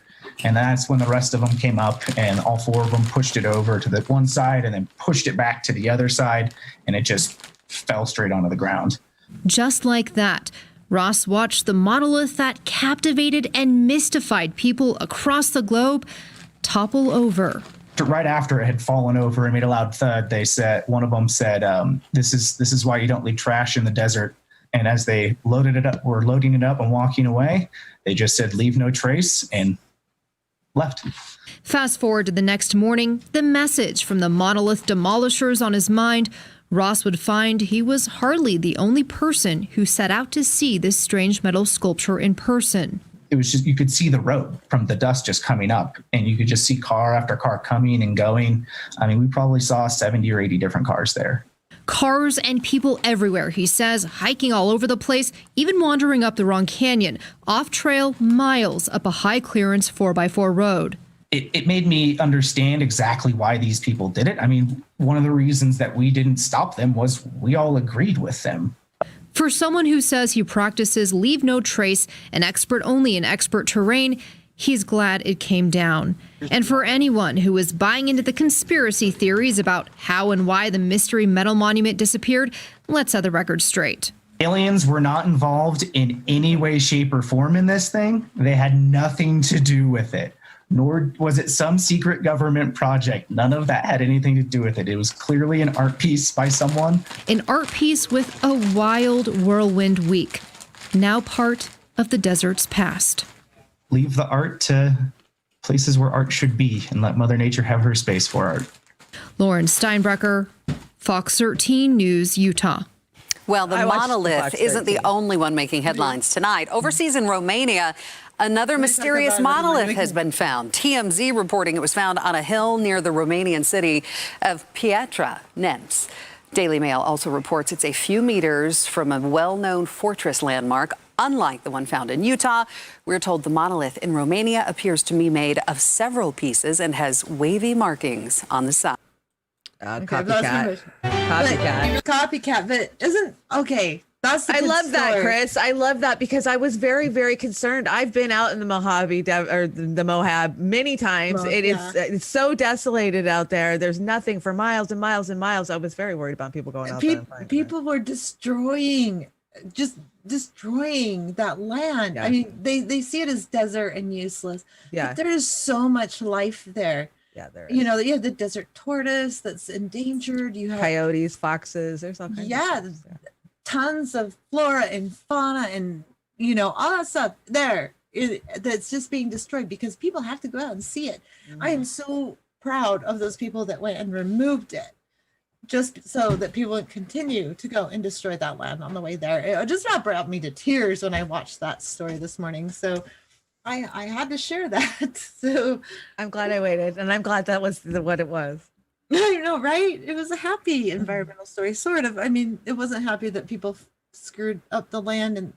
And that's when the rest of them came up and all 4 of them pushed it over to the one side and then pushed it back to the other side. And it just fell straight onto the ground. Just like that, Ross watched the monolith that captivated and mystified people across the globe topple over. Right after it had fallen over and made a loud thud, one of them said, this is why you don't leave trash in the desert. And as they were loading it up and walking away, they just said, leave no trace, and left. Fast forward to the next morning, the message from the monolith demolishers on his mind. Ross would find he was hardly the only person who set out to see this strange metal sculpture in person. It was just, you could see the road from the dust just coming up, and you could just see car after car coming and going. I mean, we probably saw 70 or 80 different cars there. Cars and people everywhere, he says, hiking all over the place, even wandering up the wrong canyon, off trail miles up a high clearance 4x4 road. It made me understand exactly why these people did it. I mean, one of the reasons that we didn't stop them was we all agreed with them. For someone who says he practices leave no trace, an expert only in expert terrain, he's glad it came down. And for anyone who is buying into the conspiracy theories about how and why the mystery metal monument disappeared, let's set the record straight. Aliens were not involved in any way, shape, or form in this thing. They had nothing to do with it. Nor was it some secret government project. None of that had anything to do with it. It was clearly an art piece by someone. An art piece with a wild whirlwind week, now part of the desert's past. Leave the art to places where art should be and let Mother Nature have her space for art. Lauren Steinbrecher, Fox 13 News, Utah. Well, the monolith isn't the only one making headlines tonight. Overseas in Romania, another mysterious monolith has been found. TMZ reporting it was found on a hill near the Romanian city of Piatra Neamț. Daily Mail also reports it's a few meters from a well-known fortress landmark. Unlike the one found in Utah, we're told the monolith in Romania appears to be made of several pieces and has wavy markings on the side. Copycat. Copycat, but isn't okay. That's the I good love that, story. Chris. I love that because I was very, very concerned. I've been out in the the Moab many times. Well, It's so desolated out there. There's nothing for miles and miles and miles. I was very worried about people going out there. And finding People were destroying that land. Yeah. I mean, they see it as desert and useless. Yeah. But there is so much life there. Yeah, there is. You know, you have the desert tortoise that's endangered. You have Coyotes, foxes. There's all kinds of stuff there. Tons of flora and fauna and, you know, all that stuff there that's just being destroyed because people have to go out and see it. I am so proud of those people that went and removed it just so that people would continue to go and destroy that land on the way there. It just about brought me to tears when I watched that story this morning. So I had to share that. So I'm glad I waited, and I'm glad that was what it was. I know, right? It was a happy environmental story, sort of. I mean, it wasn't happy that people screwed up the land and,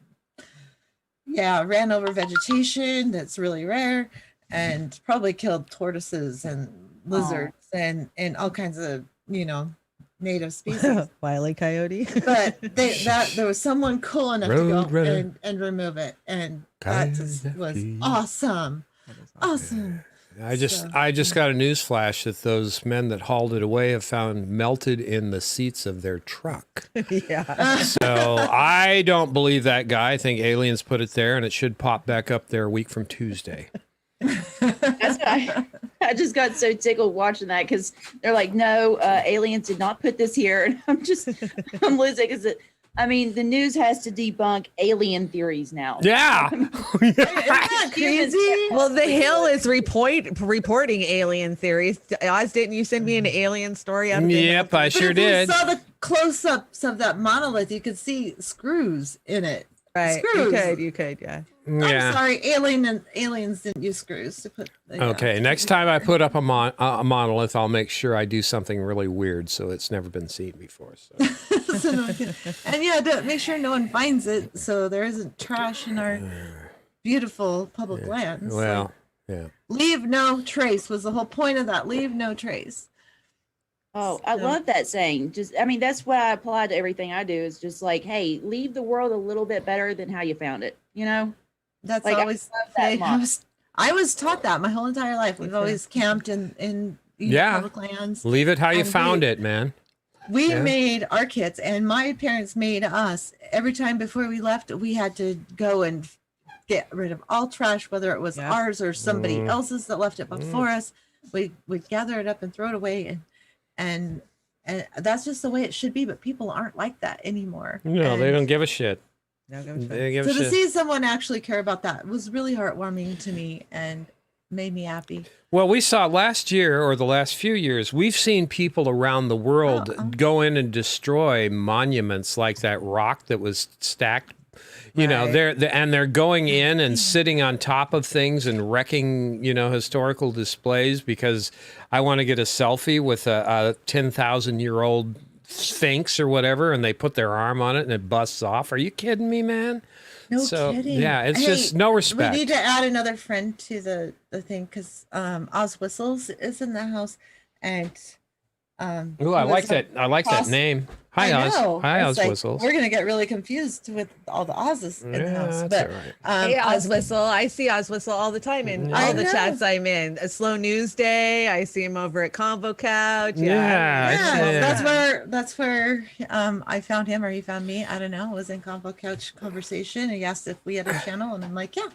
ran over vegetation that's really rare. and probably killed tortoises and lizards and all kinds of, native species. Wile E. Coyote. But there was someone cool enough to go and remove it, and that just was awesome. Awesome. I just got a news flash that those men that hauled it away have found melted in the seats of their truck. Yeah. So I don't believe that guy. I think aliens put it there, and it should pop back up there a week from Tuesday. I just got so tickled watching that because they're like, no, aliens did not put this here. And I'm losing because the news has to debunk alien theories now. Yeah. Isn't that crazy? Well, the Hill is reporting alien theories. Oz, didn't you send me an alien story? Yep, I sure But if did. you saw the close-ups of that monolith, you could see screws in it. Right. Screws. You could, yeah. I'm sorry, aliens didn't use screws to put. Okay, next time I put up a monolith, I'll make sure I do something really weird so it's never been seen before. So. And make sure no one finds it, so there isn't trash in our beautiful public lands. Well, yeah. Leave no trace was the whole point of that. Leave no trace. Oh, I love that saying. That's what I apply to everything I do is just like, hey, leave the world a little bit better than how you found it. That's like, always I was taught that my whole entire life. We've always camped in public lands. Leave it how you found it, man. We made our kits, and my parents made us. Every time before we left, we had to go and get rid of all trash, whether it was ours or somebody else's that left it before us. We'd gather it up and throw it away, and that's just the way it should be. But people aren't like that anymore. No, they don't give a shit. So to see someone actually care about that was really heartwarming to me and made me happy. Well, we saw last year or the last few years, we've seen people around the world go in and destroy monuments like that rock that was stacked. They're going in and sitting on top of things and wrecking, historical displays because I want to get a selfie with a 10,000-year-old Sphinx or whatever, and they put their arm on it and it busts off. Are you kidding me, man? No kidding. Yeah, it's just no respect. We need to add another friend to the thing because Oz Whistles is in the house, and Ooh, I like that. I like that name. Hi, Oz. Hi, Oz Whistles. We're gonna get really confused with all the Oz's in the house. That's all right. Hey, Oz Whistle. I see Oz Whistle all the time in all the chats I'm in. A Slow News Day. I see him over at Convo Couch. That's where I found him, or he found me. I don't know. It was in Convo Couch conversation. He asked if we had a channel, and I'm like, yeah.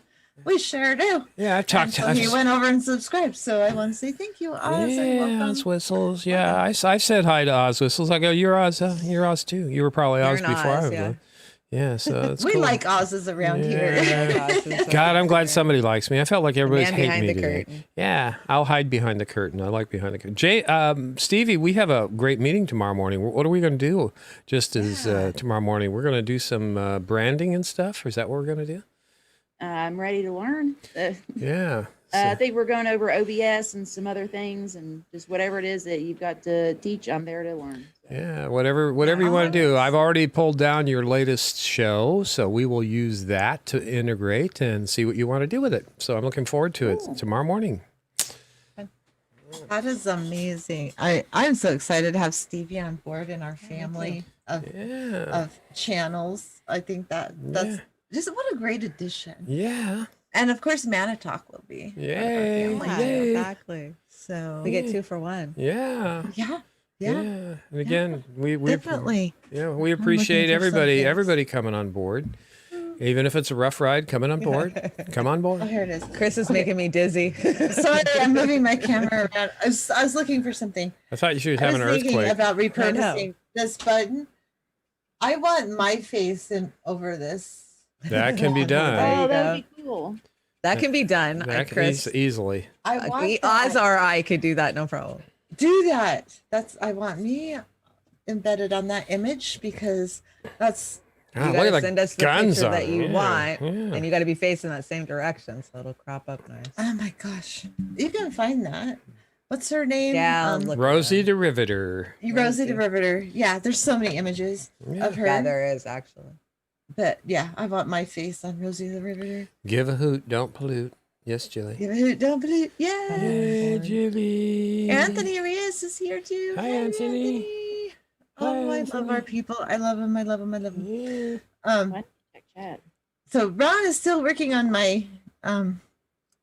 We sure do. Yeah, I've talked to him. He went over and subscribed, so I want to say thank you, Oz. Yeah, Oz Whistles. Yeah, I said hi to Oz Whistles. I go, you're Oz. You're Oz too. You were probably Oz before I was. Yeah, so it's we cool. like Oz's around here. God, I'm glad somebody likes me. I felt like everybody's hating me the today. curtain. Yeah, I'll hide behind the curtain. I like behind the curtain. Stevie, we have a great meeting tomorrow morning. What are we going to do? Just as tomorrow morning, we're going to do some branding and stuff. Is that what we're going to do? I'm ready to learn. Yeah. I think we're going over OBS and some other things, and just whatever it is that you've got to teach, I'm there to learn. Yeah, whatever you want to do. I've already pulled down your latest show, so we will use that to integrate and see what you want to do with it. So I'm looking forward to it tomorrow morning. That is amazing. I'm so excited to have Stevie on board in our family of channels. I think that's just what a great addition. Yeah. And of course, Manitalk will be. Yay. Yay. Exactly. So we get 2 for 1. Yeah. Yeah. And again, we definitely. We appreciate everybody coming on board. Even if it's a rough ride, coming on board. Come on board. Oh, here it is. Chris is making me dizzy. Sorry, I'm moving my camera around. I was looking for something. I thought you should have an earthquake. I was thinking about repurposing this button. I want my face over this. That can be done. Oh, that would be cool. That can be done, That Chris. can easily. I want Oz or I could do that, no problem. Do that. I want me embedded on that image because that's. You gotta send us the picture that you want, and you got to be facing that same direction, so it'll crop up nice. Oh my gosh, you can find that. What's her name? Yeah, Rosie the Riveter. Rosie the Riveter. Yeah, there's so many images of her. Yeah, there is actually. But yeah, I want my face on Rosie the Riveter. Give a hoot, don't pollute. Yes, Jilly. Don't believe. Yeah. Hey, Jilly. Anthony Arias is here too. Hi, Anthony. Oh, Hi, I love Anthony. our people. I love them. I love them. I love them. Yeah. So Ron is still working on my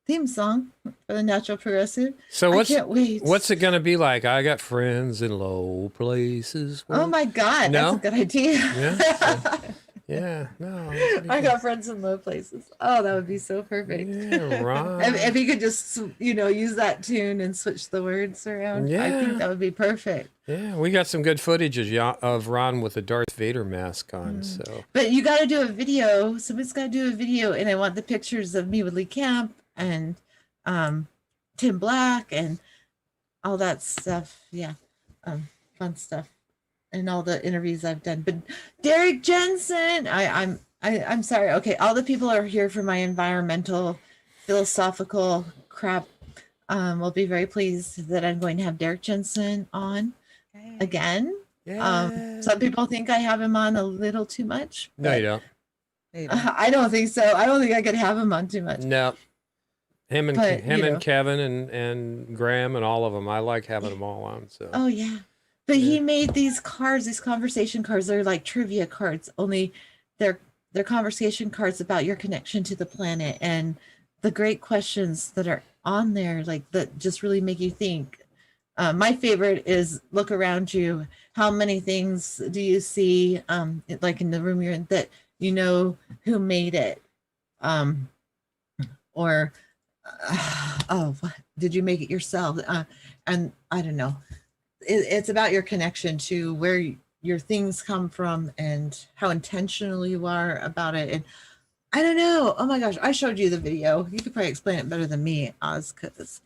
theme song for the Natural Progressive. So I can't wait. what's it going to be like? I got friends in low places. Oh my God, No? that's a good idea. Yeah. Yeah. No. I got friends in low places. Oh, that would be so perfect. Yeah, Ron. if you could just, use that tune and switch the words around, I Yeah. think that would be perfect. Yeah, we got some good footage of Ron with the Darth Vader mask on. So But you got to do a video. Somebody's got to do a video, and I want the pictures of me with Lee Camp and Tim Black and all that stuff. Yeah, fun stuff, and all the interviews I've done. But Derek Jensen, I'm sorry. Okay, all the people are here for my environmental, philosophical crap. We'll be very pleased that I'm going to have Derek Jensen on again. Some people think I have him on a little too much. no, you don't. I don't think so. I don't think I could have him on too much. No. Him and But, and Kevin and Graham and all of them. I like having them all on. So Oh yeah. But he made these cards, these conversation cards. They're like trivia cards, only they're conversation cards about your connection to the planet and the great questions that are on there, like that just really make you think. My favorite is look around you. How many things do you see, like in the room you're in, that you know who made it? Or what did you make it yourself? And I don't know. It's about your connection to where your things come from and how intentional you are about it. And I don't know. Oh my gosh, I showed you the video. You could probably explain it better than me, Oz, because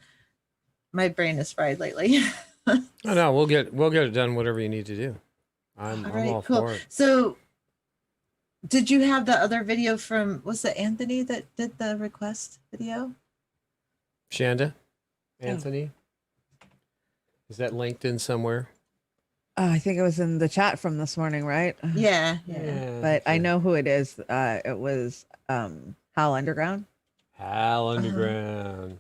my brain is fried lately. oh no, we'll get it done. Whatever you need to do, I'm all for it. So, did you have the other video from? Was it Anthony that did the request video? Shanda, Anthony, is that linked in somewhere? I think it was in the chat from this morning, right? Yeah. But I know who it is. It was Hal Underground. Hal Underground.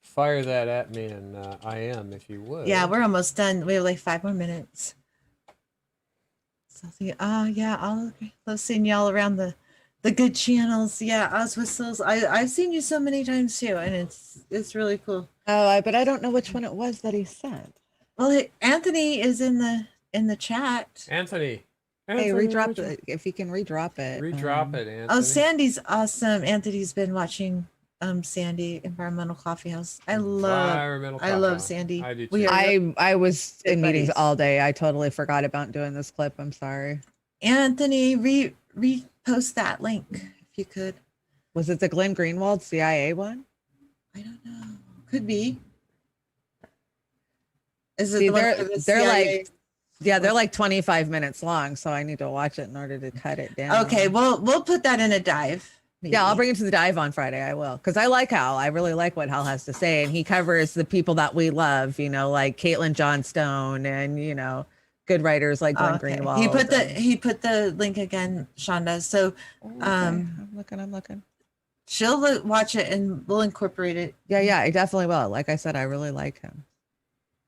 Fire that at me and I am, if you would. Yeah, we're almost done. We have like 5 more minutes. So I'll love seeing y'all around the good channels. Yeah, Oz Whistles. I've seen you so many times too, and it's really cool. Oh, but I don't know which one it was that he sent. Well, Anthony is in the chat. Anthony. Hey, redrop it if you can redrop it. Redrop it, Anthony. Oh, Sandy's awesome. Anthony's been watching Sandy Environmental Coffee House. I love Sandy. I do too. I was in meetings buddies. all day. I totally forgot about doing this clip. I'm sorry. Anthony, repost that link if you could. Was it the Glenn Greenwald CIA one? I don't know. Could be. Is it See, the one they're for the they're CIA? like they're like 25 minutes long, so I need to watch it in order to cut it down. Okay, we'll put that in a dive. maybe. Yeah, I'll bring it to the dive on Friday. I will, because I like Hal. I really like what Hal has to say, and he covers the people that we love. Like Caitlin Johnstone, and good writers like Glenn Greenwald. He put the link again, Shonda. So I'm looking. she'll watch it and we'll incorporate it. Yeah, I definitely will. Like I said, I really like him.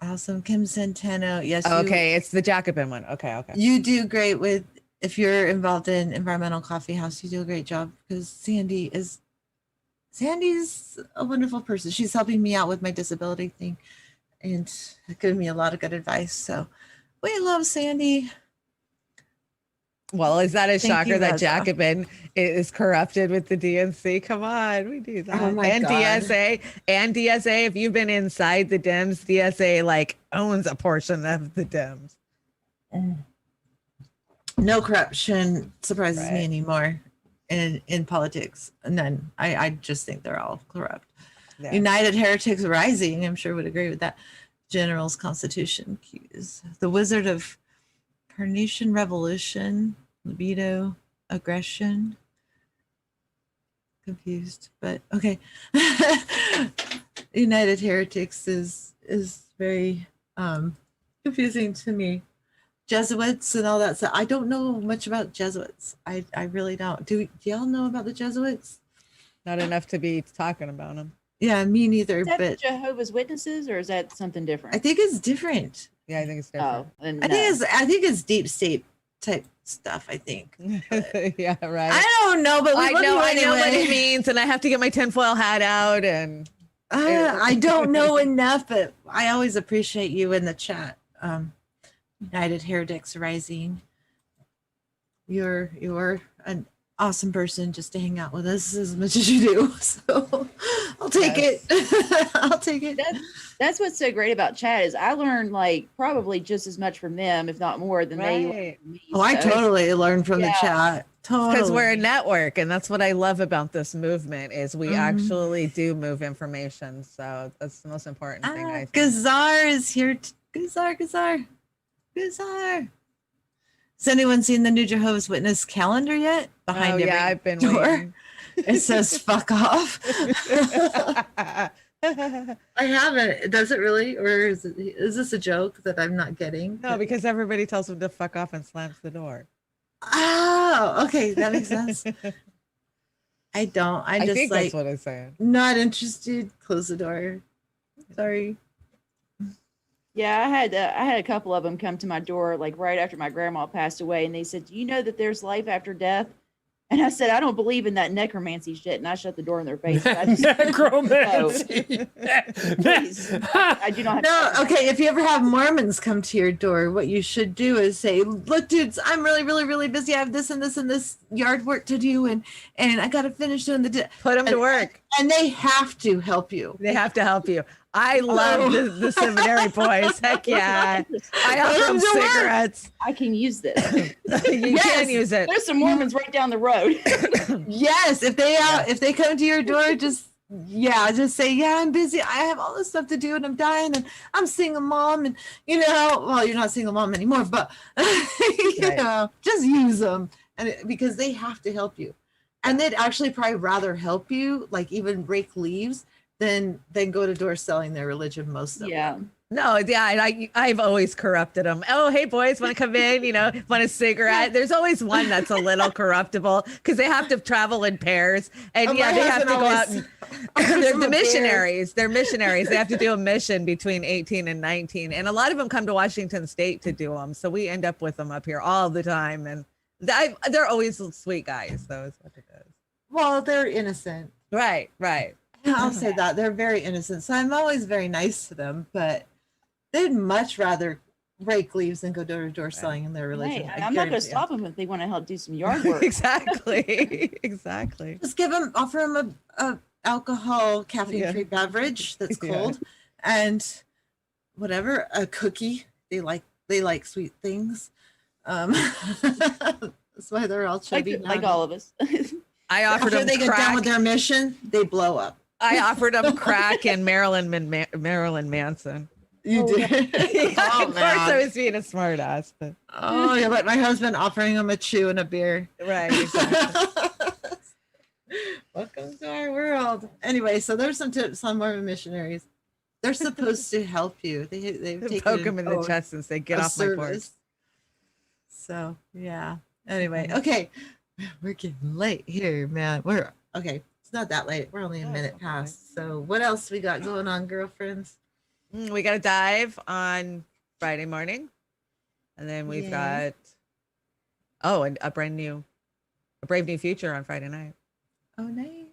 Awesome. Kim Centeno. Yes. Okay, it's the Jacobin one. Okay. You do great if you're involved in Environmental Coffee House, you do a great job because Sandy's a wonderful person. She's helping me out with my disability thing and giving me a lot of good advice. So we love Sandy. Well, is that a Thank shocker you, that Rosa. Jacobin is corrupted with the DNC? Come on, we do that. Oh my and God. DSA, if you've been inside the Dems, DSA owns a portion of the Dems. No corruption surprises Right. me anymore in politics. None. I just think they're all corrupt. Yeah. United Heretics Rising, I'm sure would agree with that. General's Constitution cues. The Wizard of Carnation Revolution, libido, aggression. Confused, but okay. United Heretics is very confusing to me. Jesuits and all that stuff. I don't know much about Jesuits. I really don't. Do y'all know about the Jesuits? Not enough to be talking about them. Yeah, me neither. Is that But Jehovah's Witnesses, or is that something different? I think it's different. Yeah, I think it's different. Oh, then I think it's deep state type stuff. I think. Yeah, right. I don't know, but we I love know you what anyway. it means, and I have to get my tinfoil hat out. And I don't know enough, but I always appreciate you in the chat. United Heretics Rising. You're an awesome person just to hang out with us as much as you do. So I'll take it. I'll take it. That's what's so great about chat is I learned like probably just as much from them, if not more, than they learned from me. Oh, I So- totally learned from the chat. Totally. because we're a network, and that's what I love about this movement is we actually do move information. So that's the most important thing. I think. Gazar is here. Gazar. Has anyone seen the new Jehovah's Witness calendar yet? Behind every I've been door. waiting. It says "fuck off." I haven't. Does it really, or is this a joke that I'm not getting? No, because everybody tells them to fuck off and slams the door. Oh, okay, that makes sense. I don't. I just think like that's what I'm saying. not interested. Close the door. Sorry. Yeah, I had a couple of them come to my door like right after my grandma passed away, and they said, "Do you know that there's life after death?" And I said, "I don't believe in that necromancy shit," and I shut the door in their face. I just, Necromancy. please, I do not. No, okay. If you ever have Mormons come to your door, what you should do is say, "Look, dudes, I'm really, really, really busy. I have this and this and this yard work to do, and I got to finish doing the Put them to work. And they have to help you. They have to help you. I love the seminary boys. Heck yeah. I offer them cigarettes. I can use this. You can use it. There's some Mormons right down the road. Yes, if they come to your door, just say, "Yeah, I'm busy. I have all this stuff to do, and I'm dying, and I'm single mom, and well, you're not single mom anymore, but you know, just use them, and because they have to help you, and they'd actually probably rather help you, like even rake leaves, than go to door selling their religion. Most of them. No, yeah, I've always corrupted them. Oh, hey boys, want to come in? Want a cigarette? There's always one that's a little corruptible because they have to travel in pairs, and they have to go out. And, they're the missionaries. They're missionaries. They have to do a mission between 18 and 19, and a lot of them come to Washington State to do them. So we end up with them up here all the time, and they're always sweet guys. So is what it is. Well, they're innocent. Right. I'll say that they're very innocent. So I'm always very nice to them, but they'd much rather rake leaves than go door to door selling in their religion. Hey, I'm not going to stop them if they want to help do some yard work. Exactly. Just offer them a alcohol caffeine-free beverage that's cold, and whatever, a cookie. They like sweet things. That's why they're all chubby. Like all of us. I offered After them they get crack. done with their mission, they blow up. I offered them crack and Marilyn Manson. You did. Of course, I was being a smart ass, but yeah, like my husband offering him a chew and a beer. Right. Exactly. Welcome to our world. Anyway, so there's some tips on Mormon missionaries. They're supposed to help you. They poke them in the chest and say, "Get off my porch." So yeah. Anyway, okay, we're getting late here, man. We're okay. It's not that late. We're only a minute past. So what else we got going on, girlfriends? We got a dive on Friday morning, and then we've got and a brave new future on Friday night. Oh, nice.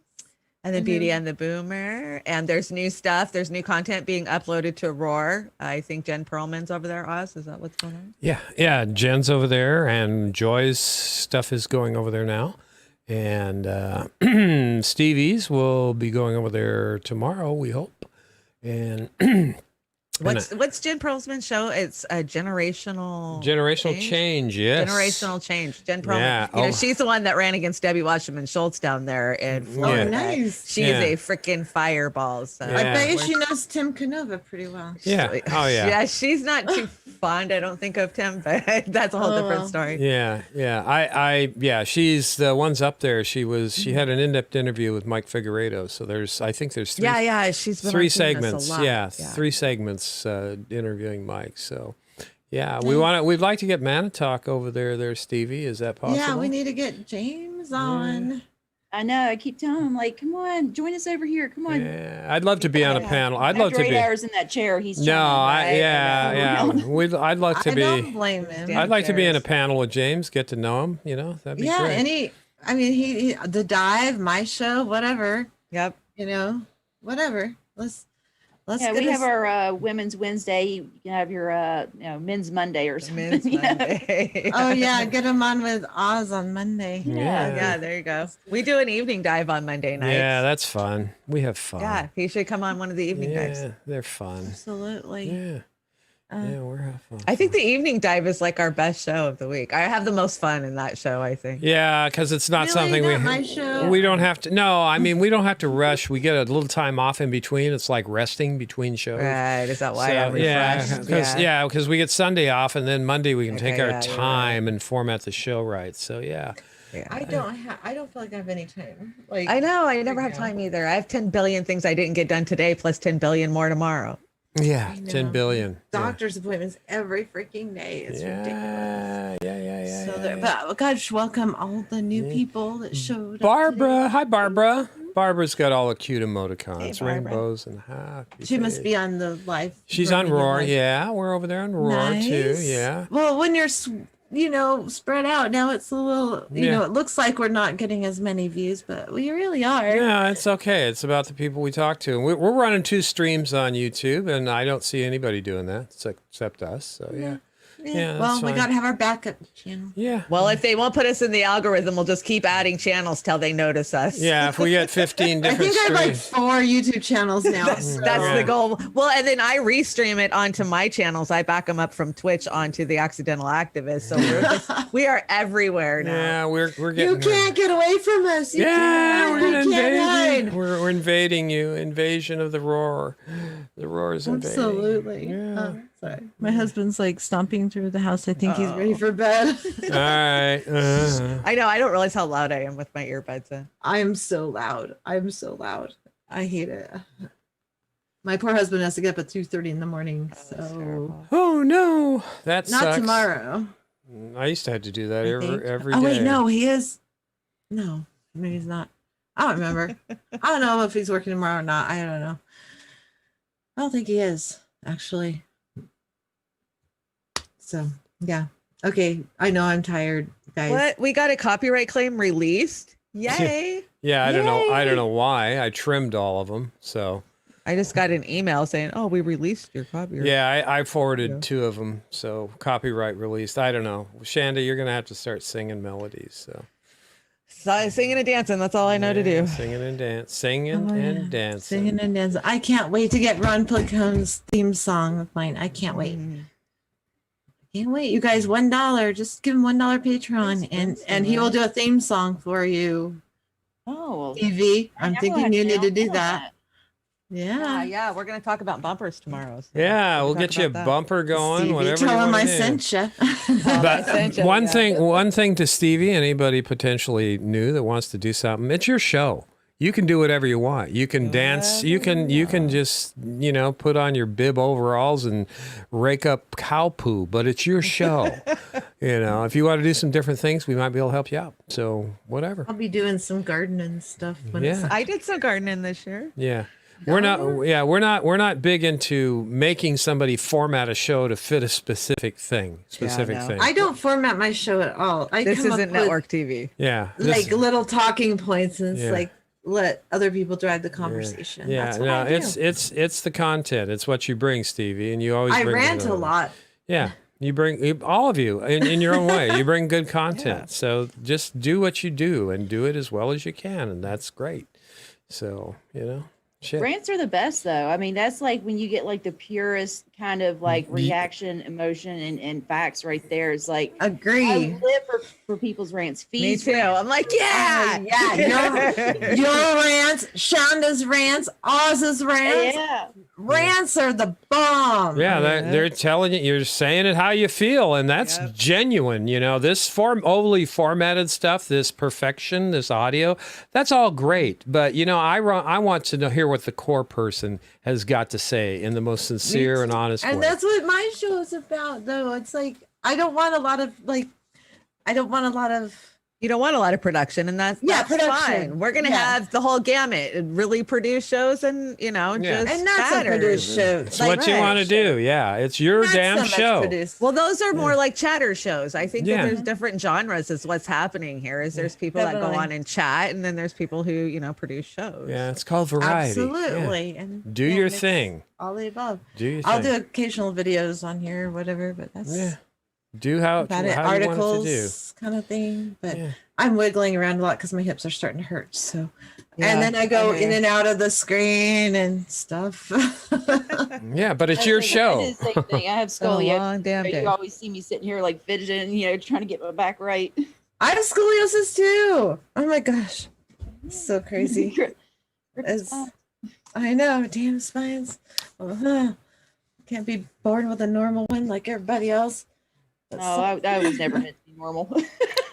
And then Beauty and the Boomer, and there's new stuff. There's new content being uploaded to Roar. I think Jen Perlman's over there. Oz, is that what's going on? Yeah. Jen's over there, and Joy's stuff is going over there now. And Stevie's will be going over there tomorrow, we hope. And what's Jen Perlman's show? It's a generational change. Yes, generational change. Jen Perlman, Yeah. she's the one that ran against Debbie Wasserman Schultz down there in Florida. Oh, nice. She's a freaking fireball. So I bet you she knows Tim Canova pretty well. Yeah. Oh yeah. Yeah, she's not too fond, I don't think, of Tim, but that's a whole different story. Yeah. She's the ones up there. She had an in-depth interview with Mike Figueredo. So I think there's three. Yeah. She's been three on Team Us segments. a lot. Three segments interviewing Mike. So, Yeah, we'd like to get Manitalk over there, Stevie. Is that possible? Yeah, we need to get James on. I know. I keep telling him, like, come on, join us over here. Come on. Yeah, I'd love to be on a panel. I'd love After to be. 8 hours in that chair, he's No, chilling, right? I'd like to I be. don't blame him. I'd like to be in a panel with James, get to know him. That'd be great. And he the dive, my show, whatever. Yep. Whatever. Let's Yeah, we have our Women's Wednesday. You can have your Men's Monday or something. Men's Monday. Oh yeah, get him on with Oz on Monday. Yeah, there you go. We do an evening dive on Monday nights. Yeah, that's fun. We have fun. Yeah, he should come on one of the evening dives. Yeah, they're fun. Absolutely. Yeah. We're having fun. I think the evening dive is like our best show of the week. I have the most fun in that show, I think. Yeah, because it's not Really? something Not my show? we don't have to. No, I mean we don't have to rush. We get a little time off in between. It's like resting between shows. Right. Is that why I'm refreshed? Because we get Sunday off, and then Monday we can take our you're time and format the show right. So yeah. I don't feel like I have any time. Like I know. I never have time either. I have 10 billion things I didn't get done today, plus 10 billion more tomorrow. Yeah, 10 billion. Doctor's appointments every freaking day. It's ridiculous. Yeah. So but gosh, welcome all the new people that showed up. Barbara, hi Barbara. Barbara's got all the cute emoticons, Barbara. rainbows and happy. She must face. be on the live. She's on Romania Roar. Live. Yeah, we're over there on Roar too. Nice. Yeah. Well, when you're spread out now, it's a little it looks like we're not getting as many views, but we really are. Yeah, it's okay. It's about the people we talk to. And we're running 2 streams on YouTube, and I don't see anybody doing that except us. So yeah. Yeah, well, that's we fine. got to have our backup channel. Yeah. Well, if they won't put us in the algorithm, we'll just keep adding channels till they notice us. Yeah, if we get 15 I different think I have like streams. 4 YouTube channels now. That's so- the goal. Well, and then I restream it onto my channels. I back them up from Twitch onto the Accidental Activist. So we are everywhere now. Yeah, we're getting. You can't get away from us. You Yeah, can't. we're You gonna can't invade you. hide. We're invading you. Invasion of the Roar. The Roar is invading. Absolutely. Yeah. Sorry. My husband's like stomping through the house. I think he's ready for bed. All right. I know. I don't realize how loud I am with my earbuds in. I am so loud. I hate it. My poor husband has to get up at 2:30 in the morning. So Oh no, that not sucks. tomorrow. I used to have to do that I think. every day. Oh wait, no, he is. No, maybe he's not. I don't remember. I don't know if he's working tomorrow or not. I don't know. I don't think he is actually. So yeah. Okay. I know I'm tired, guys. What? We got a copyright claim released? Yay. Yeah, I don't know why. I trimmed all of them. So I just got an email saying, "Oh, we released your copyright." yeah, I forwarded 2 of them. So copyright released. I don't know. Shanda, you're gonna have to start singing melodies. So Singing and dancing. That's all I know to do. singing and dancing. Singing and dancing. I can't wait to get Ron Plicone's theme song of mine. I can't wait. Can't wait. You guys, $1. Just give him $1 Patreon, and he will do a theme song for you. Oh, TV. I'm thinking you need to do that. Yeah, Yeah. we're gonna talk about bumpers tomorrow. so Yeah, we'll talk get you a about that. bumper going. Stevie, Whatever. tell you him wanna I do. sent you. But one thing to Stevie, anybody potentially new that wants to do something, it's your show. You can do whatever you want. You can dance. You can just put on your bib overalls and rake up cow poo. But it's your show. If you want to do some different things, we might be able to help you out. So whatever. I'll be doing some gardening stuff. When Yeah. I did some gardening this year. Yeah. We're not big into making somebody format a show to fit a specific thing. no. I don't format my show at all. I This come up isn't with, network TV. Yeah. like little talking points, and it's Yeah. like let other people drive the conversation. Yeah, That's what I do. it's the content. It's what you bring, Stevie, and you always. I bring rant it a on. lot. Yeah, all of you in your own way. You bring good content. So just do what you do and do it as well as you can, and that's great. So shit. rants are the best, though. I mean, that's like when you get like the purest kind of like reaction, emotion, and facts right there. It's like Agree. I live for people's rants. Me Feeds too. I'm like, yeah. Your rants, Shonda's rants, Oz's rants. Yeah. Rants are the bomb. Yeah, they're telling you, you're saying it how you feel, and that's genuine. This overly formatted stuff, this perfection, this audio, that's all great. But I want to hear hear what the core person has got to say in the most sincere and honest way. And that's what my show is about, though. It's like I don't want a lot of You don't want a lot of production, and that's production. fine. We're gonna have the whole gamut, really produce shows, and just and not so chatters. produced shows. It's what you want to do. Yeah, it's your Not damn so much show. produced. Well, those are more like chatter shows. I think Yeah. that there's different genres. Is what's happening here. Is there's people that go Definitely. on and chat, and then there's people who produce shows. Yeah, it's called variety. Yeah. Absolutely. And Do your thing. all the above. Do your I'll thing. do occasional videos on here or whatever, but that's Do how about it. you want it to do. Articles kind of thing. But Yeah. I'm wiggling around a lot because my hips are starting to hurt. So, Yeah, and then I go okay. in and out of the screen and stuff. Yeah, but it's your I show. did the same thing. I have It's been a scoliosis. long damn day. You always see me sitting here like fidgeting, trying to get my back right. I have scoliosis too. Oh my gosh. So crazy. It's- I know, damn spines. Can't be born with a normal one like everybody else. No, I was never meant to be normal.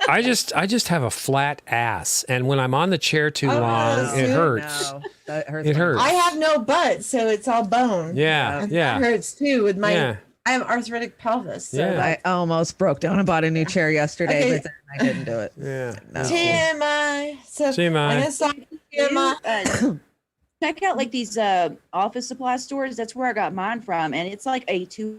I just have a flat ass, and when I'm on the chair too long, it hurts. No, that hurts. It hurts. I have no butt, so it's all bone. Yeah, And yeah. That hurts too with my. Yeah. I have arthritic pelvis. So Yeah. I almost broke down and bought a new chair yesterday, Okay. but then I didn't do it. Yeah. No. TMI. So TMI. I'm gonna stop TMI. Check out like these office supply stores. That's where I got mine from, and it's like a $2,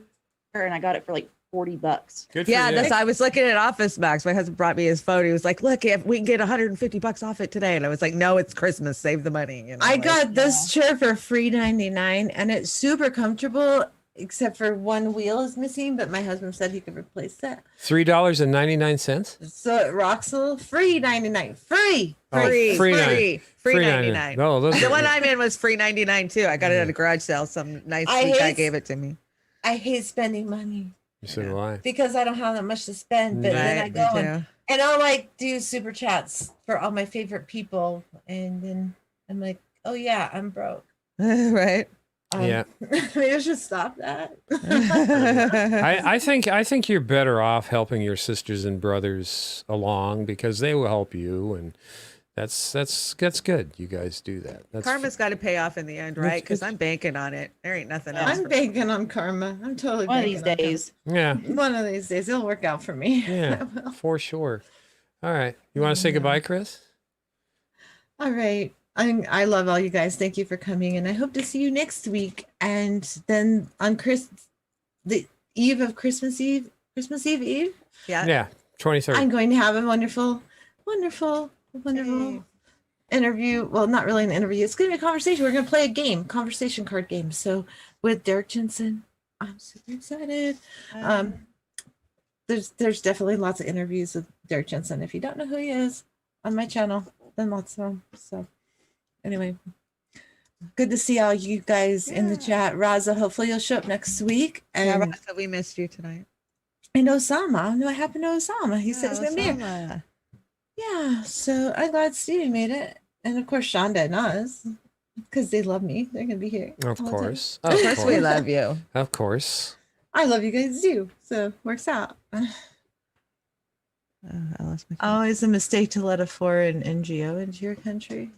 and I got it for like $40. Good for Yeah, you. that's. I was looking at Office Max. My husband brought me his phone. He was like, "Look, if we can get $150 off it today," and I was like, "No, it's Christmas. Save the money." I got this chair for free $99, and it's super comfortable, except for one wheel is missing. But my husband said he could replace that, $3.99. so it rocks a little. Free $99. Free. Oh, free free 99. 99. Oh, those The are- one I'm in was free 99 too. I got it at a garage sale. Some nice I sweet guy hate- gave it to me. I hate spending money So do I. because I don't have that much to spend. But then I Right, go me and I'll like do super chats for all my favorite people, and then I'm like, oh yeah, I'm broke. too. Right. Yeah. Maybe I should stop that. I think you're better off helping your sisters and brothers along because they will help you, and that's good. You guys do that. That's Karma's got to pay off in the end, right? Because I'm banking on it. There ain't nothing else. I'm banking on karma. I'm totally One of banking these on days. yeah, karma. One of these days, it'll work out for me. yeah, for sure. All right, you want to say goodbye, Chris? All right. I love all you guys. Thank you for coming, and I hope to see you next week. And then on the eve of Christmas Eve, Yeah. Yeah, 23rd. I'm going to have a wonderful interview. Well, not really an interview. It's going to be a conversation. We're going to play a game, conversation card game. So with Derek Jensen, I'm super excited. There's definitely lots of interviews with Derek Jensen. If you don't know who he is on my channel, then lots of them. So anyway, good to see all you guys in the chat. Raza, hopefully you'll show up next week. Yeah, And Rasa, we missed you tonight. Osama, I don't know what happened to Osama. He said he's going to be here. Osama. Yeah, so I'm glad Stevie made it. And of course, Shonda and Oz, because they love me. They're going to be here. Of all the time. course. Of course, we love you. Of course. I love you guys too. So works out. I lost my. Oh, it's a mistake to let a foreign NGO into your country.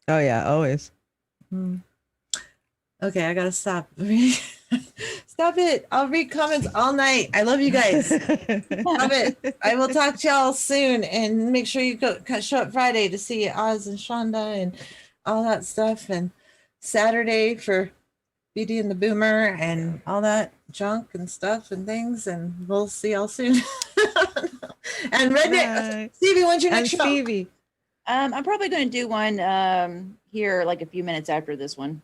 Oh yeah, always. Okay, I got to stop. Stop it. I'll read comments all night. I love you guys. Stop it. I will talk to y'all soon, and make sure you show up Friday to see Oz and Shonda and all that stuff, and Saturday for Beauty and the Boomer and all that junk and stuff and things, and we'll see y'all soon. And Redneck, Right. Stevie, when's your And next show? Stevie. I'm probably going to do one here like a few minutes after this one.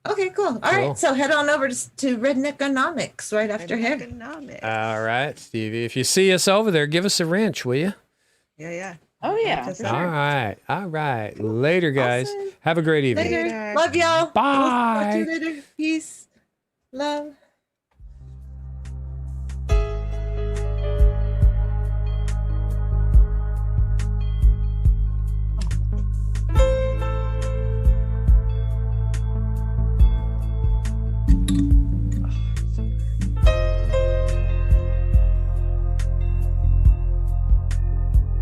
Okay, cool. All Cool. right, so head on over to Redneckonomics right after here. Economic. All right, Stevie. If you see us over there, give us a wrench, will you? Yeah. Oh yeah. That's for All sure. right. All right. Later, guys. Awesome. Have a great evening. Later. Later. Love y'all. Bye. We'll talk to you later. Peace. Love.